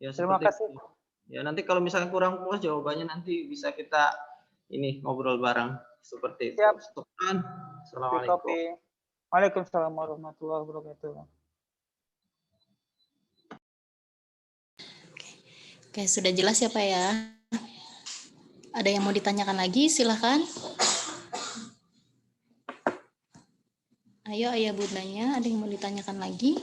Ya, Terima seperti kasih. itu. Ya nanti kalau misalnya kurang puas jawabannya nanti bisa kita ini ngobrol bareng seperti itu. Siap. Syukran. Di Assalamualaikum. copy. Waalaikumsalam warahmatullahi wabarakatuh. Oke, sudah jelas ya Pak ya. Ada yang mau ditanyakan lagi? Silahkan. Ayo ayah bundanya, ada yang mau ditanyakan lagi?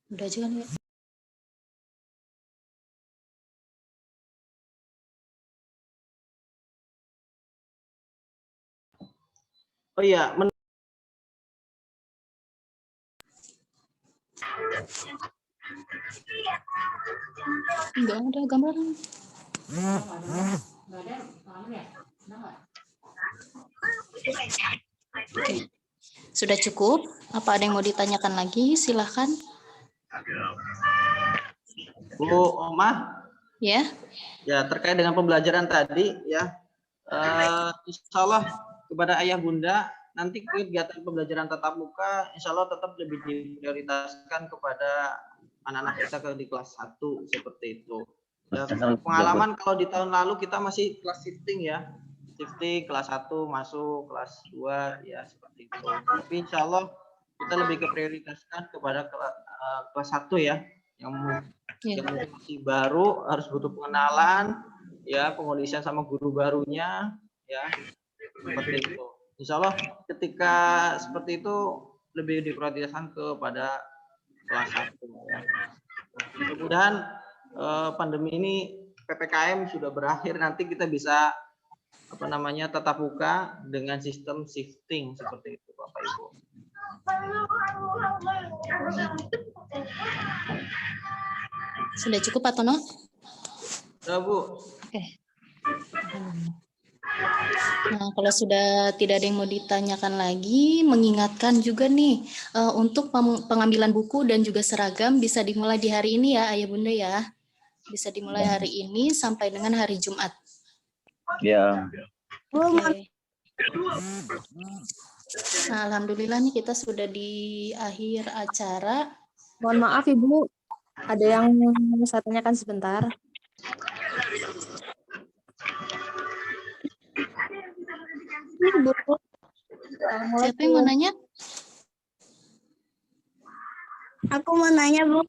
Udah aja kan ya? Oh iya, Enggak ada gambaran. Oke. Sudah cukup? Apa ada yang mau ditanyakan lagi? Silahkan. Bu Omah. Ya. Ya, terkait dengan pembelajaran tadi ya, insya Allah kepada ayah bunda nanti kegiatan pembelajaran tatap muka insya Allah tetap lebih diprioritaskan kepada anak-anak kita di kelas 1 seperti itu. Ya, pengalaman kalau di tahun lalu kita masih kelas shifting ya, shifting kelas 1 masuk kelas 2 ya seperti itu. Tapi insya Allah kita lebih keprioritaskan kepada kelas 1 ya, yang masih baru, harus butuh pengenalan ya, pengondisian sama guru barunya ya, seperti itu. Insya Allah ketika seperti itu lebih diprioritaskan kepada kelas 1 ya. Mudah-mudahan pandemi ini PPKM sudah berakhir, nanti kita bisa tatap muka dengan sistem shifting seperti itu Bapak Ibu. Sudah cukup Pak Tono? Sudah Bu. Oke. Nah, kalau sudah tidak ada yang mau ditanyakan lagi, mengingatkan juga nih, untuk pengambilan buku dan juga seragam bisa dimulai di hari ini ya, Ayah Bunda ya. Bisa dimulai hari ini sampai dengan hari Jumat. Ya. Oke. Nah, alhamdulillah nih kita sudah di akhir acara. Mohon maaf Ibu, ada yang saya tanyakan sebentar. Bu. Siapa yang mau nanya? Aku mau nanya Bu.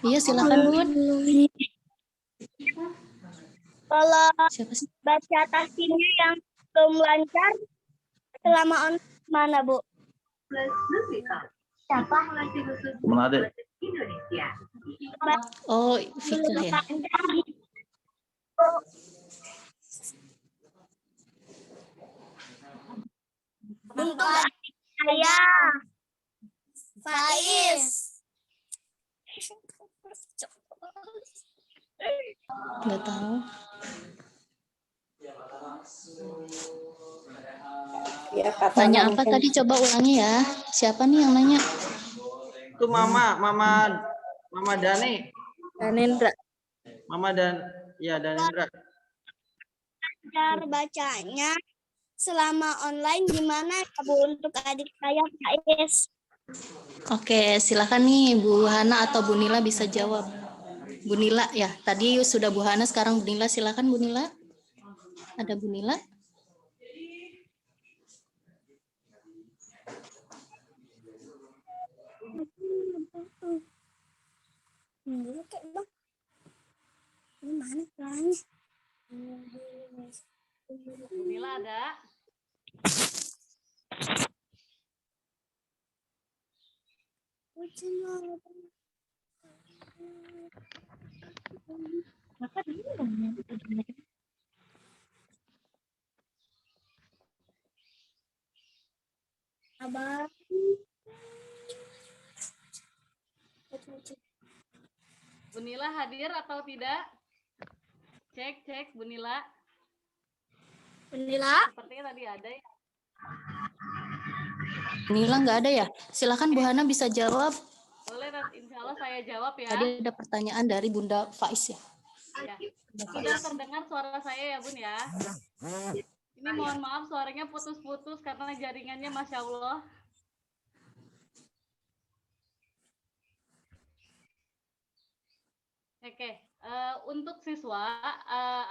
Iya silakan Bun. Kalau Siapa sih? baca tasnya yang belum lancar selama on mana Bu? Siapa? Mana ada? Oh, Fikah ya. Untuk saya Faiz. Nggak tahu. Ya, Nanya apa tadi? Coba ulangi ya. Siapa nih yang nanya? Itu Mama Dani. Danendra. Mama Danendra. Cara bacanya selama online gimana ya Bu untuk adik saya Faiz? Oke, silakan nih Bu Hana atau Bu Nila bisa jawab. Bu Nila ya, tadi sudah Bu Hana, sekarang Bu Nila. Silakan Bu Nila. Ada Bu Nila? Gimana caranya? Bu Nila ada? Bunila hadir atau tidak? Cek Bunila. Bunila. Sepertinya tadi ada ya. Bunila nggak ada ya? Silakan Bu Hana bisa jawab. Boleh, insya Allah saya jawab ya. Tadi ada pertanyaan dari Bunda Faiz ya. Ya. Sudah terdengar suara saya ya Bun ya. Ini mohon maaf suaranya putus-putus karena jaringannya Masya Allah. Oke, untuk siswa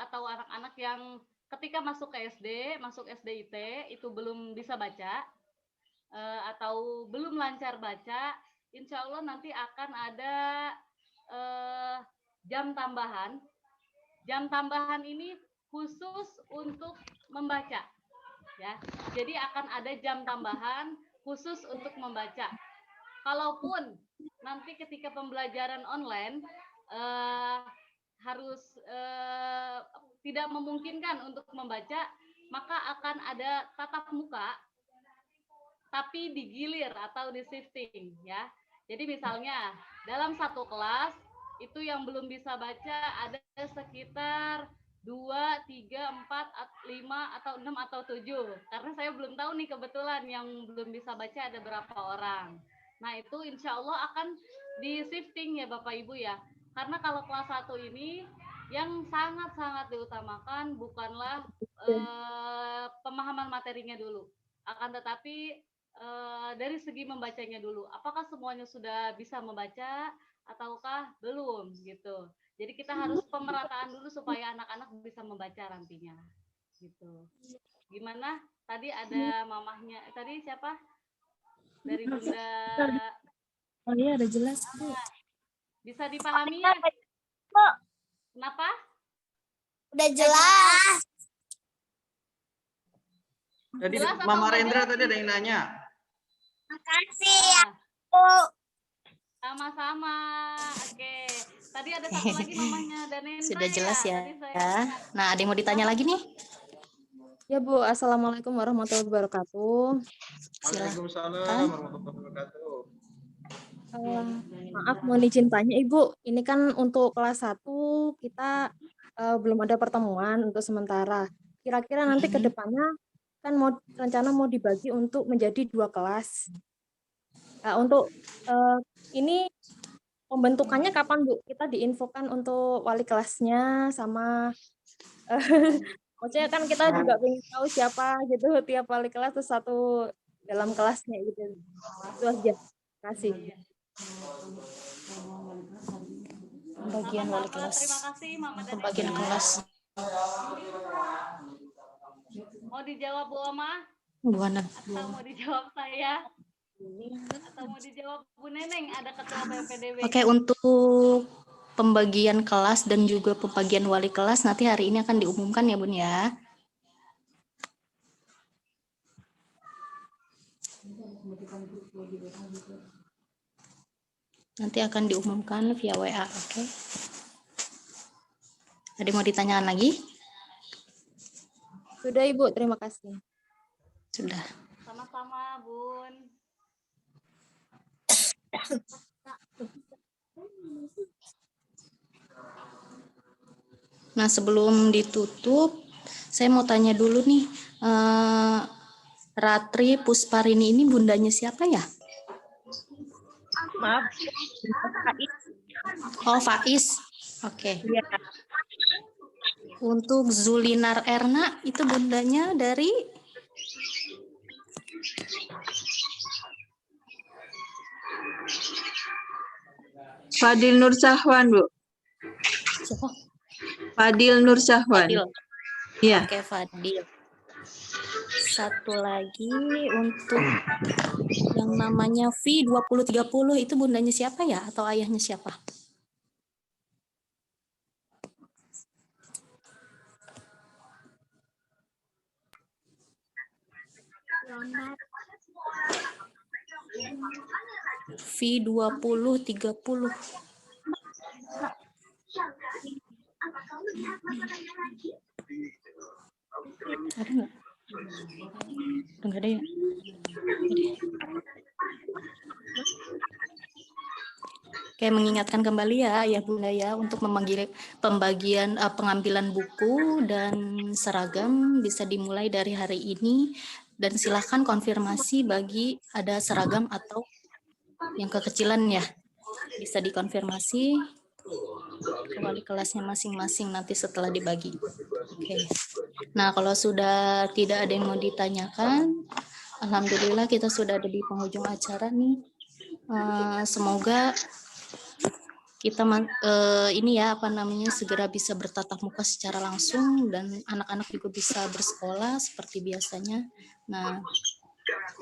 atau anak-anak yang ketika masuk ke SD, masuk SDIT itu belum bisa baca atau belum lancar baca, insya Allah nanti akan ada jam tambahan. Jam tambahan ini khusus untuk membaca, ya. Jadi akan ada jam tambahan khusus untuk membaca. Kalaupun nanti ketika pembelajaran online harus tidak memungkinkan untuk membaca, maka akan ada tatap muka, tapi digilir atau di shifting, ya. Jadi misalnya dalam satu kelas itu yang belum bisa baca ada sekitar 2, 3, 4, 5, atau 6, atau 7. Karena saya belum tahu nih kebetulan yang belum bisa baca ada berapa orang. Nah itu insya Allah akan di shifting ya Bapak Ibu ya. Karena kalau kelas 1 ini yang sangat-sangat diutamakan bukanlah pemahaman materinya dulu. Akan tetapi dari segi membacanya dulu. Apakah semuanya sudah bisa membaca ataukah belum gitu. Jadi kita harus pemerataan dulu supaya anak-anak bisa membaca nantinya. Gitu. Gimana? Tadi ada mamahnya. Tadi siapa? Dari Bunda. Oh iya, udah jelas, Bu. Bisa dipahami ya? Kenapa? Udah jelas. Jadi Jelas atau Mama nggak Rendra jelas? tadi ada yang nanya. Makasih ya, Bu. Sama-sama. Oke. Tadi ada satu lagi mamahnya Danendra. Sudah jelas ya. Tadi saya... Nah, ada yang mau ditanya lagi nih? Ya Bu, Assalamualaikum warahmatullahi wabarakatuh. Waalaikumsalam warahmatullahi wabarakatuh. Maaf mohon izin tanya Ibu, ini kan untuk kelas 1 kita belum ada pertemuan untuk sementara. Kira-kira nanti ke depannya kan rencana mau dibagi untuk menjadi 2 kelas. Untuk ini pembentukannya kapan Bu? Kita diinfokan untuk wali kelasnya sama maksudnya kan kita juga ingin tahu siapa gitu tiap wali kelas terus satu dalam kelasnya gitu. Itu aja. Terima kasih. Pembagian wali kelas. Terima kasih Mama Danendra. Pembagian kelas. Mau dijawab Bu Oma? Bu Hana. Atau mau dijawab saya? Atau mau dijawab Bu Neneng? Ada ketua PPDB. Oke, untuk pembagian kelas dan juga pembagian wali kelas nanti hari ini akan diumumkan ya Bun ya. Nanti akan diumumkan via WA, oke? Ada mau ditanyakan lagi? Sudah Ibu, terima kasih. Sudah. Sama-sama Bun. Nah, sebelum ditutup, saya mau tanya dulu nih, Ratri Pusparini ini bundanya siapa ya? Maaf. Oh, Faiz. Oke. Iya. Untuk Zulinar Erna itu bundanya dari Fadil Nur Syahwan, Bu. siapa? Fadil Nur Syahwan. Fadil. Iya. Oke, Fadil. Satu lagi untuk yang namanya V2030 itu bundanya siapa ya? Atau ayahnya siapa? V2030. Ada nggak? Nggak ada ya? Kayak mengingatkan kembali ya Bunda ya untuk pembagian pengambilan buku dan seragam bisa dimulai dari hari ini, dan silakan konfirmasi bagi ada seragam atau yang kekecilan ya, bisa dikonfirmasi ke wali kelasnya masing-masing nanti setelah dibagi. Oke. Nah, kalau sudah tidak ada yang mau ditanyakan, alhamdulillah kita sudah ada di penghujung acara nih. Semoga kita segera bisa bertatap muka secara langsung dan anak-anak juga bisa bersekolah seperti biasanya. Nah,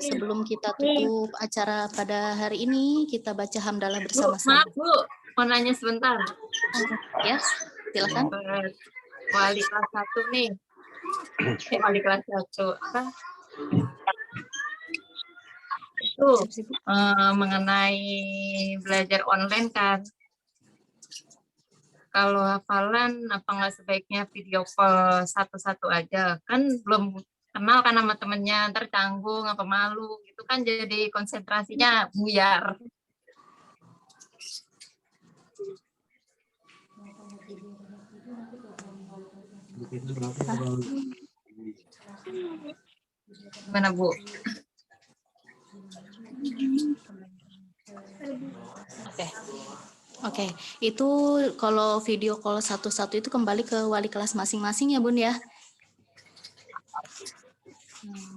sebelum kita tutup acara pada hari ini, kita baca hamdalah bersama-sama. Maaf Bu, mau nanya sebentar. Ya, silakan. Wali kelas 1 nih. Wali kelas 1 apa? Itu mengenai belajar online kan. Kalau hafalan, apa nggak sebaiknya video call satu-satu aja? Kan belum kenal kan sama temennya, ntar canggung apa malu, gitu kan jadi konsentrasinya buyar. Gimana Bu? Oke, itu kalau video call satu-satu itu kembali ke wali kelas masing-masing ya Bun ya.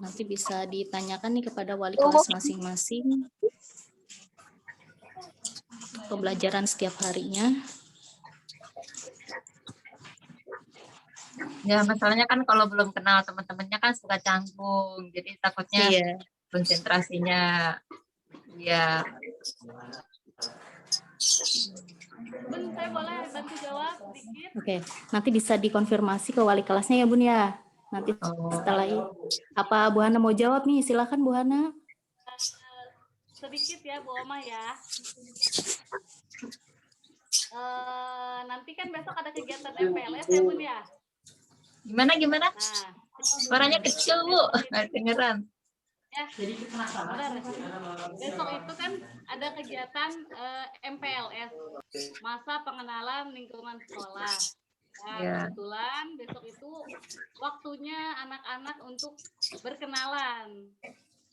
Nanti bisa ditanyakan nih kepada wali kelas masing-masing pembelajaran setiap harinya. Ya masalahnya kan kalau belum kenal teman-temannya kan suka canggung, jadi takutnya konsentrasinya ya. Bun, saya boleh bantu jawab sedikit? Oke, nanti bisa dikonfirmasi ke wali kelasnya ya Bun ya. Nanti setelah itu, apa Bu Hana mau jawab nih? Silakan Bu Hana. Sedikit ya Bu Oma ya. Nanti kan besok ada kegiatan MPLS ya Bun ya. Gimana? Nah, Suaranya kecil Bu, nggak dengeran. Ya, benar. Besok itu kan ada kegiatan MPLS, masa pengenalan lingkungan sekolah. Nah, kebetulan besok itu waktunya anak-anak untuk berkenalan,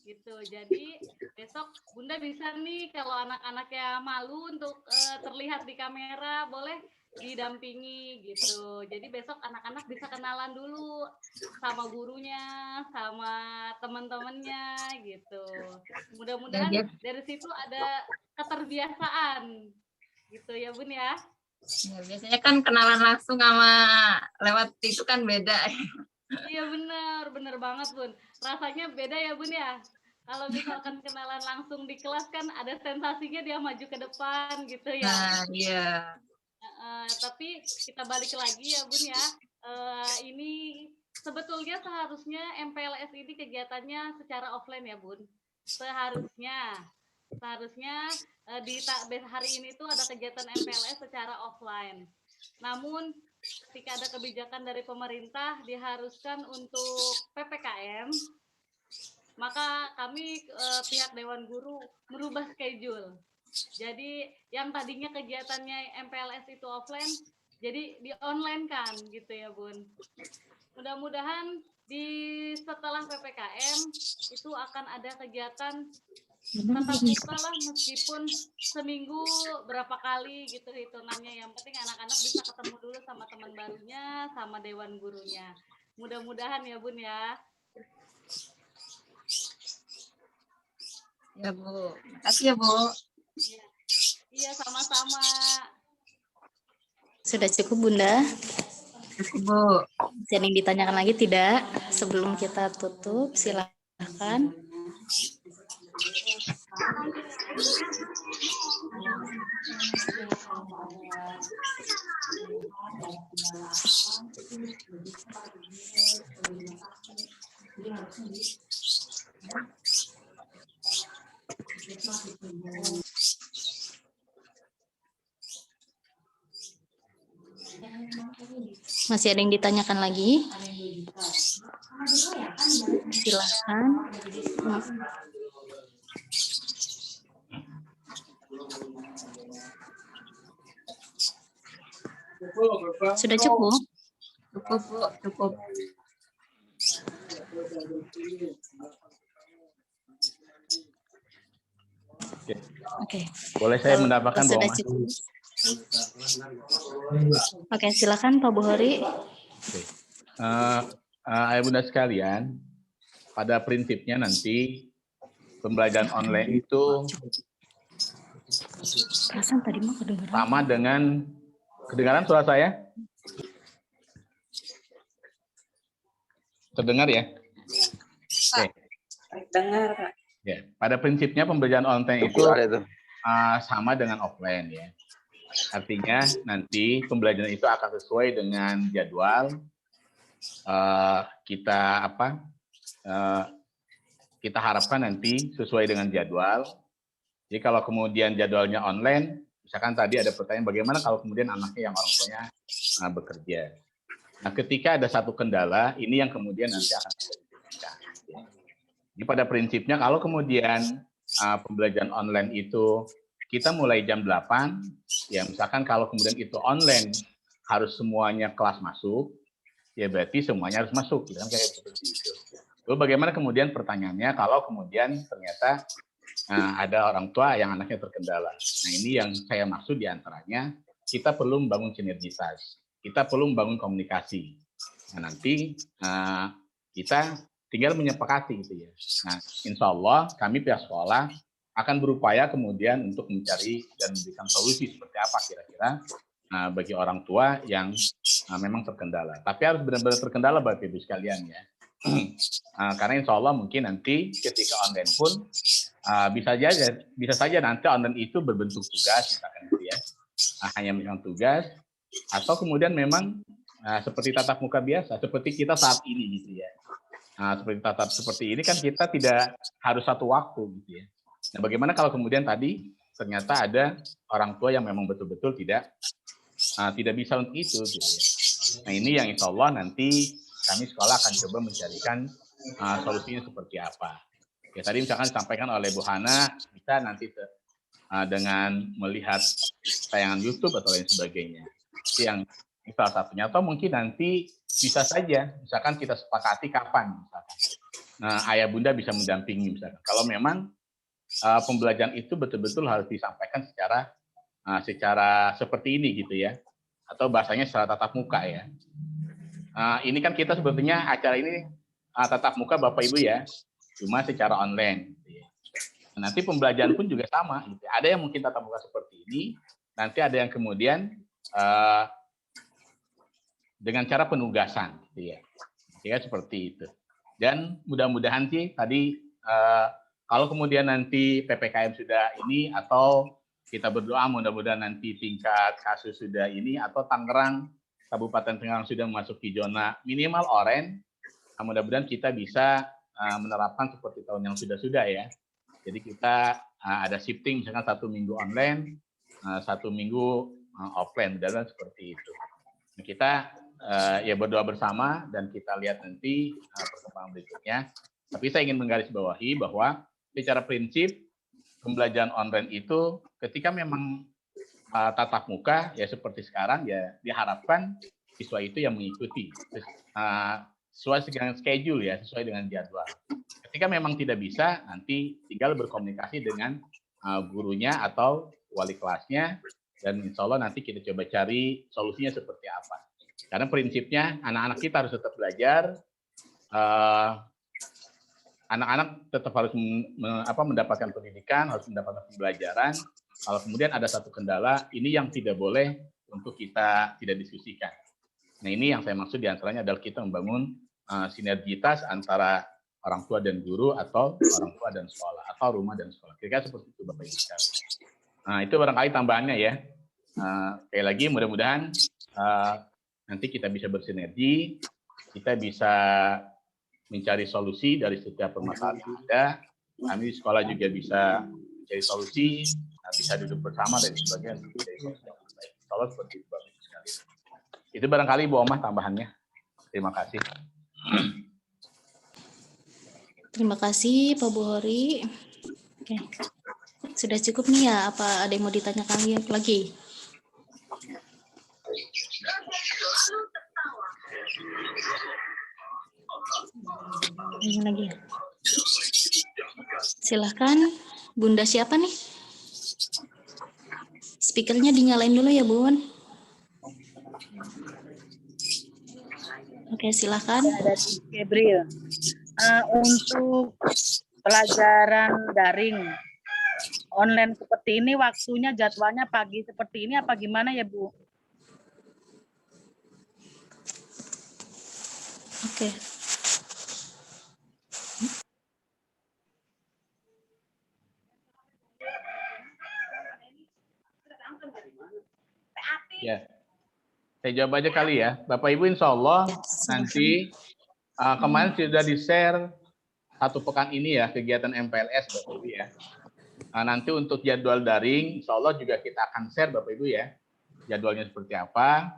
gitu. Jadi besok Bunda bisa nih kalau anak-anaknya malu untuk terlihat di kamera, boleh didampingi gitu. Jadi besok anak-anak bisa kenalan dulu sama gurunya, sama teman-temannya gitu. Mudah-mudahan dari situ ada keterbiasaan gitu ya Bun ya. Ya, biasanya kan kenalan langsung sama lewat itu kan beda. Iya bener banget Bun. Rasanya beda ya Bun ya. Kalau misalkan kenalan langsung di kelas kan ada sensasinya dia maju ke depan gitu ya. Nah, iya. Tapi kita balik lagi ya Bun ya, ini sebetulnya seharusnya MPLS ini kegiatannya secara offline ya Bun. Seharusnya di hari ini tuh ada kegiatan MPLS secara offline. Namun ketika ada kebijakan dari pemerintah diharuskan untuk PPKM, maka kami pihak Dewan Guru merubah schedule. Jadi yang tadinya kegiatannya MPLS itu offline, jadi di online kan gitu ya Bun. Mudah-mudahan setelah PPKM itu akan ada kegiatan tatap muka lah, meskipun seminggu berapa kali gitu hitungannya. Yang penting anak-anak bisa ketemu dulu sama teman barunya, sama Dewan Gurunya. Mudah-mudahan ya Bun ya. Ya Bu, makasih ya Bu. Iya, sama-sama. Sudah cukup Bunda? Cukup Bu. Ada yang ditanyakan lagi tidak? Sebelum kita tutup, silakan. Masih ada yang ditanyakan lagi? Silahkan. Sudah cukup? Cukup, Bu, cukup. Oke. Boleh saya mendapatkan Bu Sudah Oma? cukup. Oke, silakan Pak Buhori. Oke. Ayah bunda sekalian, pada prinsipnya nanti pembelajaran online itu Perasaan tadi mah kedengaran. sama dengan kedengaran suara saya? Terdengar ya? Oke. Dengar, Pak. Ya, pada prinsipnya pembelajaran online itu sama dengan offline ya. Artinya nanti pembelajaran itu akan sesuai dengan jadwal kita harapkan nanti sesuai dengan jadwal. Jadi kalau kemudian jadwalnya online, misalkan tadi ada pertanyaan bagaimana kalau kemudian anaknya yang orang tuanya bekerja. Nah, ketika ada satu kendala, ini yang kemudian nanti akan kita. Jadi pada prinsipnya kalau kemudian pembelajaran online itu kita mulai jam 8, ya misalkan kalau kemudian itu online harus semuanya kelas masuk, ya berarti semuanya harus masuk, kan kayak seperti itu. Lalu bagaimana kemudian pertanyaannya kalau kemudian ternyata ada orang tua yang anaknya terkendala. Nah ini yang saya maksud diantaranya, kita perlu membangun sinergitas, kita perlu membangun komunikasi. Nah nanti kita tinggal menyepakati gitu ya. Nah insya Allah kami pihak sekolah akan berupaya kemudian untuk mencari dan memberikan solusi seperti apa kira-kira bagi orang tua yang memang terkendala. Tapi harus benar-benar terkendala Bapak Ibu sekalian ya. Karena insya Allah mungkin nanti ketika online pun bisa saja nanti online itu berbentuk tugas misalkan gitu ya. Hanya memang tugas atau kemudian memang seperti tatap muka biasa, seperti kita saat ini gitu ya. Seperti tatap seperti ini kan kita tidak harus satu waktu gitu ya. Nah, bagaimana kalau kemudian tadi ternyata ada orang tua yang memang betul-betul tidak bisa untuk itu gitu ya. Nah, ini yang insya Allah nanti kami sekolah akan coba mencarikan solusinya seperti apa. Ya tadi misalkan disampaikan oleh Bu Hana, bisa nanti dengan melihat tayangan YouTube atau lain sebagainya. Itu yang salah satunya. Atau mungkin nanti bisa saja, misalkan kita sepakati kapan, misalkan. Nah, ayah bunda bisa mendampingi misalkan. Kalau memang pembelajaran itu betul-betul harus disampaikan secara seperti ini gitu ya, atau bahasanya secara tatap muka ya. Ini kan kita sebetulnya acara ini tatap muka Bapak Ibu ya, cuma secara online. Gitu ya. Nanti pembelajaran pun juga sama. Gitu. Ada yang mungkin tatap muka seperti ini, nanti ada yang kemudian dengan cara penugasan, gitu ya. Ya seperti itu. Dan mudah-mudahan sih tadi kalau kemudian nanti PPKM sudah ini atau kita berdoa mudah-mudahan nanti tingkat kasus sudah ini atau Tangerang, Kabupaten Tangerang sudah memasuki zona minimal oranye, mudah-mudahan kita bisa menerapkan seperti tahun yang sudah ya. Jadi kita ada shifting misalkan 1 minggu online, 1 minggu offline, mudah-mudahan seperti itu. Nah, kita ya berdoa bersama dan kita lihat nanti perkembangan berikutnya. Tapi saya ingin menggarisbawahi bahwa secara prinsip pembelajaran online itu ketika memang tatap muka ya seperti sekarang ya diharapkan siswa itu yang mengikuti sesuai dengan schedule ya, sesuai dengan jadwal. Ketika memang tidak bisa nanti tinggal berkomunikasi dengan gurunya atau wali kelasnya dan insya Allah nanti kita coba cari solusinya seperti apa. Karena prinsipnya anak-anak kita harus tetap belajar, anak-anak tetap harus mendapatkan pendidikan, harus mendapatkan pembelajaran. Kalau kemudian ada satu kendala, ini yang tidak boleh untuk kita tidak diskusikan. Nah ini yang saya maksud diantaranya adalah kita membangun sinergitas antara orang tua dan guru atau orang tua dan sekolah atau rumah dan sekolah. Kira-kira seperti itu Bapak Ibu sekalian. Nah itu barangkali tambahannya ya. Sekali lagi mudah-mudahan nanti kita bisa bersinergi, kita bisa mencari solusi dari setiap permasalahan yang ada. Kami di sekolah juga bisa mencari solusi, bisa duduk bersama dan sebagainya untuk mencari solusi yang baik. Kalau seperti itu Bapak Ibu sekalian. Itu barangkali Bu Omah tambahannya. Terima kasih. Terima kasih Pak Buhori. Oke. Sudah cukup nih ya, apa ada yang mau ditanyakan lagi? Ini lagi. Silahkan, Bunda siapa nih? Speakernya dinyalain dulu ya, Bun. Oke, silahkan. Dari Gabriel. Untuk pelajaran daring online seperti ini, waktunya jadwalnya pagi seperti ini apa gimana ya, Bu? Oke. Ya, saya jawab aja kali ya. Bapak Ibu insya Allah nanti kemarin sudah di-share satu pekan ini ya kegiatan MPLS Bapak Ibu ya. Nanti untuk jadwal daring insya Allah juga kita akan share Bapak Ibu ya. Jadwalnya seperti apa.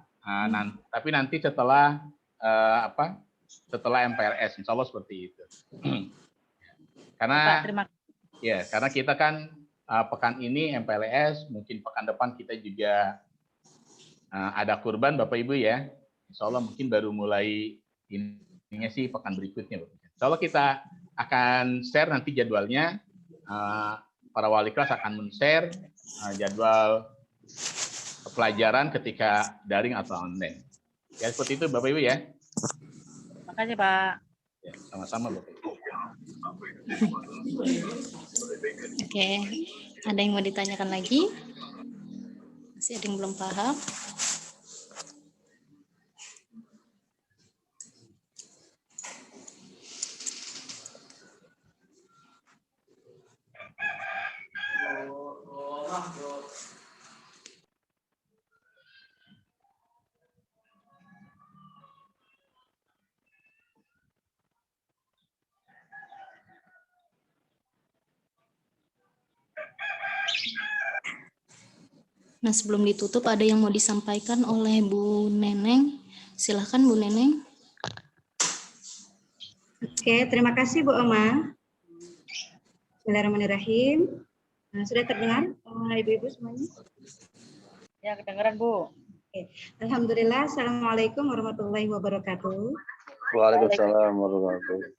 Tapi nanti setelah setelah MPLS insya Allah seperti itu. Karena kita kan pekan ini MPLS, mungkin pekan depan kita juga ada kurban Bapak Ibu ya. Insya Allah mungkin baru mulai ininya sih pekan berikutnya. Insya Allah kita akan share nanti jadwalnya. Para wali kelas akan men-share jadwal pelajaran ketika daring atau online. Ya seperti itu Bapak Ibu ya. Makasih Pak. Ya, sama-sama Bapak Ibu. Oke, ada yang mau ditanyakan lagi? Masih ada yang belum paham? Nah, sebelum ditutup ada yang mau disampaikan oleh Bu Neneng. Silahkan Bu Neneng. Oke, terima kasih Bu Oma. Bismillahirrahmanirrahim. Sudah terdengar Ibu-ibu semuanya? Ya, kedengaran Bu. Oke. Alhamdulillah. Assalamualaikum warahmatullahi wabarakatuh. Waalaikumsalam warahmatullahi wabarakatuh.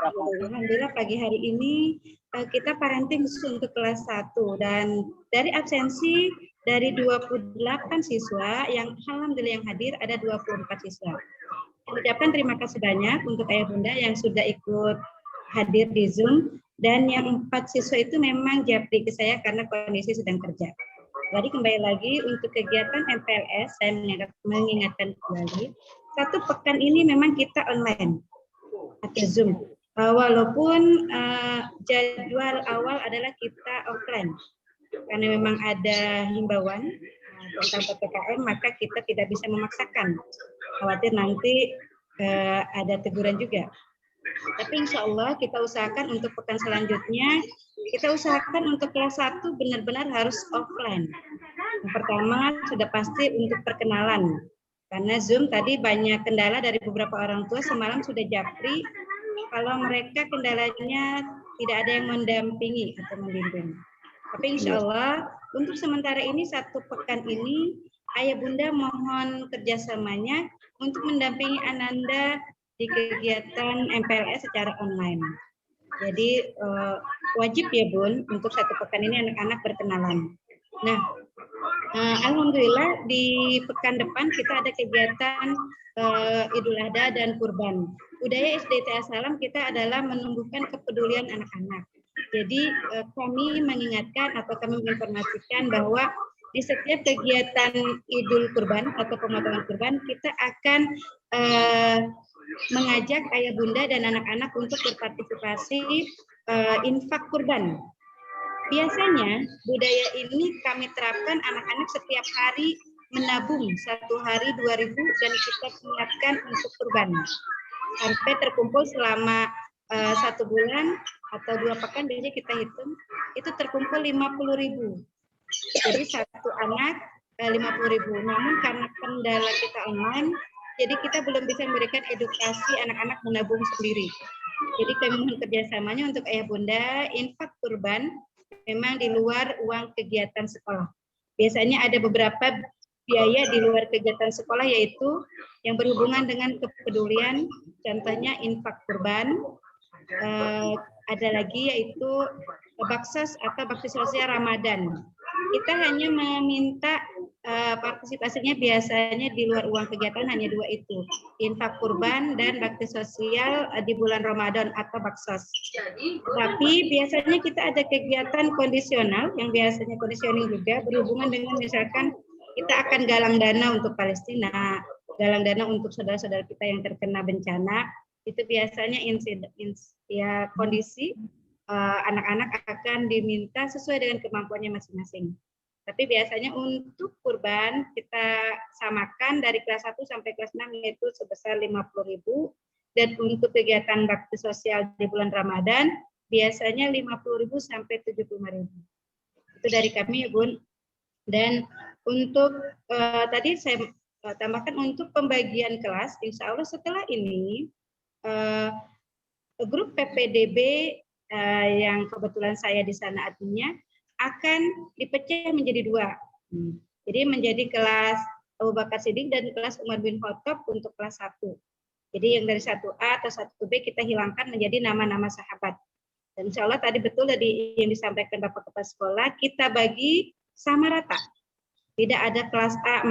Alhamdulillah pagi hari ini kita parenting untuk kelas 1 dan dari absensi dari 28 siswa yang alhamdulillah yang hadir ada 24 siswa. Ucapkan terima kasih banyak untuk ayah bunda yang sudah ikut hadir di Zoom dan yang 4 siswa itu memang japri ke saya karena kondisi sedang kerja. Jadi kembali lagi untuk kegiatan MPLS saya mengingatkan kembali 1 pekan ini memang kita online atau Zoom. Walaupun jadwal awal adalah kita offline, karena memang ada himbauan tentang PPKM, maka kita tidak bisa memaksakan. Khawatir nanti ada teguran juga. Tapi insya Allah kita usahakan untuk pekan selanjutnya, kita usahakan untuk kelas 1 benar-benar harus offline. Yang pertama sudah pasti untuk perkenalan, karena Zoom tadi banyak kendala dari beberapa orang tua, semalam sudah japri. Kalau mereka kendalanya tidak ada yang mendampingi atau membimbing. Tapi insya Allah untuk sementara ini 1 pekan ini ayah bunda mohon kerjasamanya untuk mendampingi Ananda di kegiatan MPLS secara online. Jadi wajib ya Bun untuk 1 pekan ini anak-anak berkenalan. Nah, alhamdulillah di pekan depan kita ada kegiatan Idul Adha dan Kurban. Budaya SDTA Salam kita adalah menumbuhkan kepedulian anak-anak. Jadi kami mengingatkan atau kami menginformasikan bahwa di setiap kegiatan Idul Kurban atau pemotongan kurban kita akan mengajak ayah bunda dan anak-anak untuk berpartisipasi infak kurban. Biasanya budaya ini kami terapkan anak-anak setiap hari menabung 1 hari 2.000 dan kita siapkan untuk kurban. Sampai terkumpul selama 1 bulan atau 2 pekan biasanya kita hitung itu terkumpul 50.000. Jadi 1 anak 50.000. Namun karena kendala kita online, jadi kita belum bisa memberikan edukasi anak-anak menabung sendiri. Jadi kami mohon kerjasamanya untuk ayah bunda infak kurban memang di luar uang kegiatan sekolah. Biasanya ada beberapa biaya di luar kegiatan sekolah yaitu yang berhubungan dengan kepedulian, contohnya infak kurban, ada lagi yaitu baksos atau bakti sosial Ramadan. Kita hanya meminta partisipasinya biasanya di luar uang kegiatan hanya 2 itu, infak kurban dan bakti sosial di bulan Ramadan atau baksos. Tapi biasanya kita ada kegiatan kondisional yang biasanya kondisioning juga berhubungan dengan misalkan kita akan galang dana untuk Palestina, galang dana untuk saudara-saudara kita yang terkena bencana. Itu biasanya kondisi anak-anak akan diminta sesuai dengan kemampuannya masing-masing. Tapi biasanya untuk kurban kita samakan dari kelas 1 sampai kelas 6 yaitu sebesar 50.000, dan untuk kegiatan bakti sosial di bulan Ramadan biasanya 50.000 sampai 75.000. Itu dari kami ya Bun. Dan untuk tadi saya tambahkan untuk pembagian kelas, insya Allah setelah ini grup PPDB yang kebetulan saya di sana adminnya akan dipecah menjadi 2. Jadi menjadi kelas Abu Bakar Siddiq dan kelas Umar bin Khattab untuk kelas 1. Jadi yang dari 1A atau 1B kita hilangkan menjadi nama-nama sahabat. Dan insya Allah tadi betul tadi yang disampaikan Bapak Kepala Sekolah, kita bagi sama rata. Tidak ada kelas A,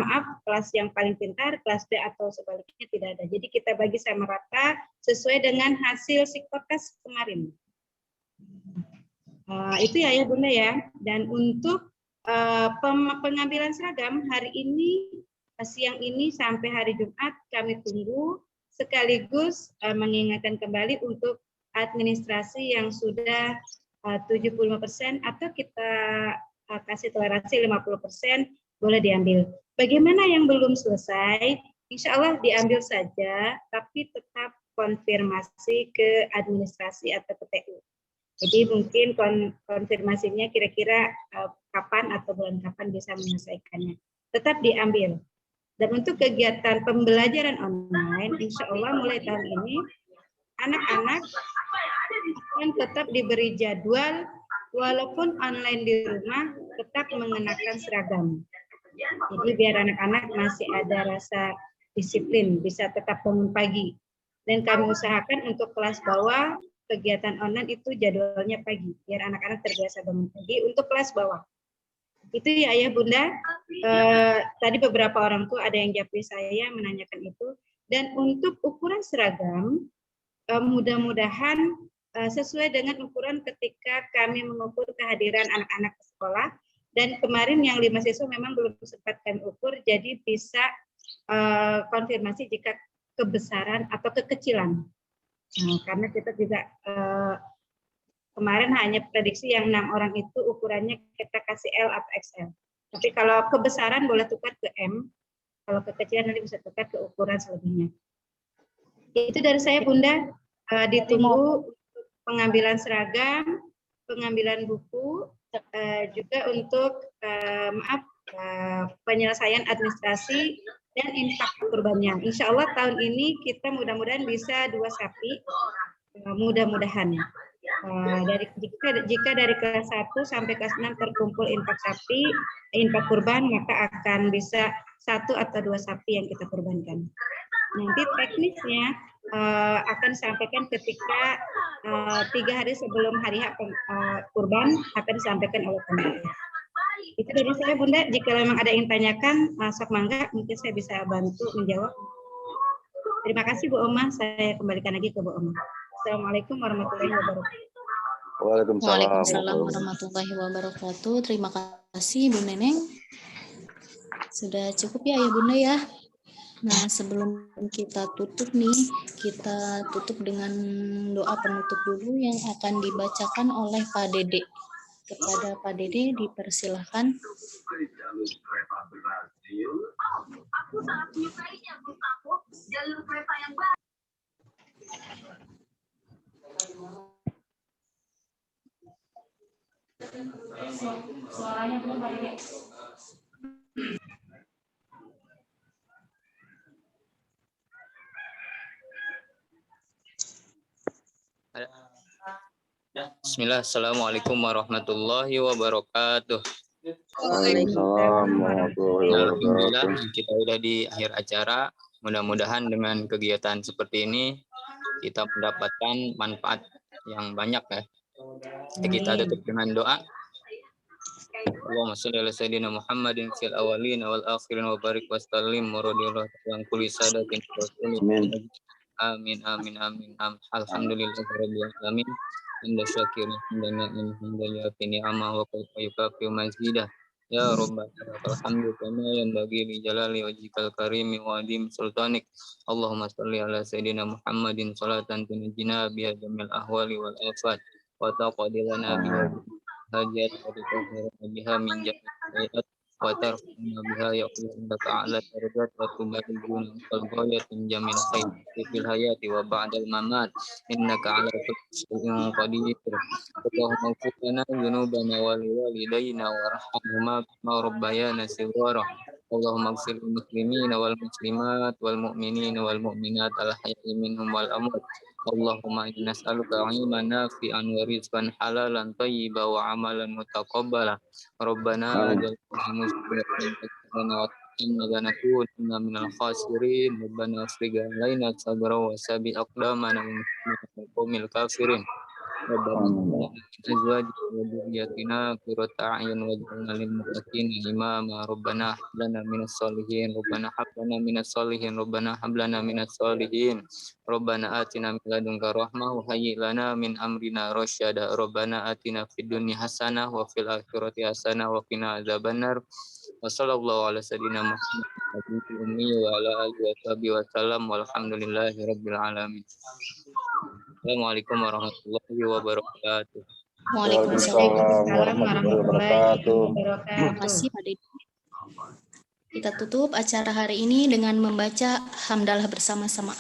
kelas yang paling pintar, kelas B atau sebaliknya tidak ada. Jadi kita bagi sama rata sesuai dengan hasil psikotes kemarin. Itu ya Bunda ya. Dan untuk pengambilan seragam hari ini, siang ini sampai hari Jumat kami tunggu, sekaligus mengingatkan kembali untuk administrasi yang sudah 75% atau kita kasih toleransi 50% boleh diambil. Bagaimana yang belum selesai? Insya Allah diambil saja, tapi tetap konfirmasi ke administrasi atau ke TU. Jadi mungkin konfirmasinya kira-kira kapan atau bulan kapan bisa menyelesaikannya. Tetap diambil. Dan untuk kegiatan pembelajaran online, insya Allah mulai tahun ini, anak-anak akan tetap diberi jadwal, walaupun online di rumah, tetap mengenakan seragam. Jadi biar anak-anak masih ada rasa disiplin, bisa tetap bangun pagi. Dan kami usahakan untuk kelas bawah, kegiatan online itu jadwalnya pagi, biar anak-anak terbiasa bangun pagi untuk kelas bawah. Itu ya Ayah Bunda. Tadi beberapa orang tua ada yang japri saya menanyakan itu. Dan untuk ukuran seragam, mudah-mudahan sesuai dengan ukuran ketika kami mengukur kehadiran anak-anak ke sekolah. Dan kemarin yang 5 siswa memang belum sempat kami ukur, jadi bisa konfirmasi jika kebesaran atau kekecilan. Karena kita juga kemarin hanya prediksi yang 6 orang itu ukurannya kita kasih L atau XL. Tapi kalau kebesaran boleh tukar ke M, kalau kekecilan nanti bisa tukar ke ukuran selebihnya. Itu dari saya Bunda, ditunggu pengambilan seragam, pengambilan buku, juga untuk penyelesaian administrasi dan infak kurbannya. Insya Allah tahun ini kita mudah-mudahan bisa 2 sapi, mudah-mudahan. Jika dari kelas 1 sampai kelas 6 terkumpul infak sapi, infak kurban, maka akan bisa 1 atau 2 sapi yang kita kurbankan. Nanti teknisnya akan disampaikan ketika 3 hari sebelum hari kurban akan disampaikan oleh panitia. Itu dari saya Bunda, jika memang ada yang tanyakan, sok mangga, mungkin saya bisa bantu menjawab. Terima kasih Bu Oma, saya kembalikan lagi ke Bu Oma. Assalamualaikum warahmatullahi wabarakatuh. Waalaikumsalam warahmatullahi wabarakatuh. Terima kasih Bu Neneng. Sudah cukup ya Bunda ya. Nah sebelum kita tutup nih, kita tutup dengan doa penutup dulu yang akan dibacakan oleh Pak Dede. Kepada Pak Dede dipersilahkan. Aku sangat menyukainya, aku jalur kereta yang baru. Suaranya belum Pak Dede. Bismillah, Assalamualaikum warahmatullahi wabarakatuh. Waalaikumsalam warahmatullahi Alhamdulillah, wabarakatuh. kita sudah di akhir acara. Mudah-mudahan dengan kegiatan seperti ini kita mendapatkan manfaat yang banyak ya. Kita tutup dengan doa. Allahumma shalli ala sayyidina Muhammadin fil awwalin wal akhirin wa barik wa sallim wa radiyallahu an kulli sadatin rasulillah. Amin amin amin. Alhamdulillahirabbil alamin. Inda syakirin indana alhamdulillah fi ni'amah wa yukafi mazidah. Ya Rabbana alhamdu kama yanbaghi li jalali wajhikal karimi wa adim sultanik. Allahumma shalli ala sayyidina Muhammadin salatan tunjina biha jamil ahwali wal afat wa taqaddilana biha hajat wa tutahhirna biha min jami'at wa tarfa'na biha ya Allah ta'ala darajat wa tubaliguna wal ghayat min jamil khair fil hayati wa ba'dal mamat innaka 'ala kulli shay'in qadir. Allahumma ighfir lana dhunubana wa liwalidayna warhamhuma kama rabbayana shighara. Allahumma ighfir lil muslimina wal muslimat wal mu'minina wal mu'minat al hayyi minhum wal amwat. Allahumma inna nas'aluka 'ilman nafi'an wa rizqan halalan thayyiban wa 'amalan mutaqabbala. Rabbana jalna muslimin wa lanakunanna minal khasirin. Rabbana afrigh 'alaina sabra wa sabi aqdamana min qawmil kafirin. Rabbana azwajina wa dhurriyyatina qurrata a'yun waj'alna lil muttaqina imama. Rabbana hab lana minas solihin. Rabbana hab lana minas solihin. Rabbana hab lana minas solihin. Rabbana atina min ladunka rahmah wa hayyi lana min amrina rasyada. Rabbana atina fid dunya hasanah wa fil akhirati hasanah wa qina adzabannar. Wa sallallahu ala sayyidina Muhammad ummi wa ala alihi wa sahbihi wa sallam walhamdulillahi rabbil alamin. Assalamualaikum warahmatullahi wabarakatuh. Waalaikumsalam warahmatullahi wabarakatuh. Terima kasih Pak Dedi. Kita tutup acara hari ini dengan membaca hamdalah bersama-sama.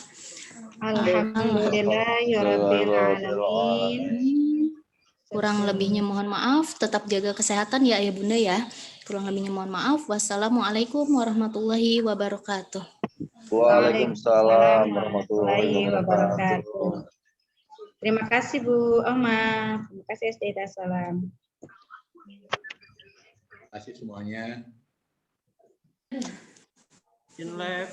Alhamdulillahirabbil alamin. Kurang lebihnya mohon maaf, tetap jaga kesehatan ya Ayah Bunda ya. Kurang lebihnya mohon maaf. Wassalamualaikum warahmatullahi wabarakatuh. Waalaikumsalam warahmatullahi wabarakatuh. Terima kasih Bu Oma. Terima kasih SD Salam. Terima kasih semuanya. In live.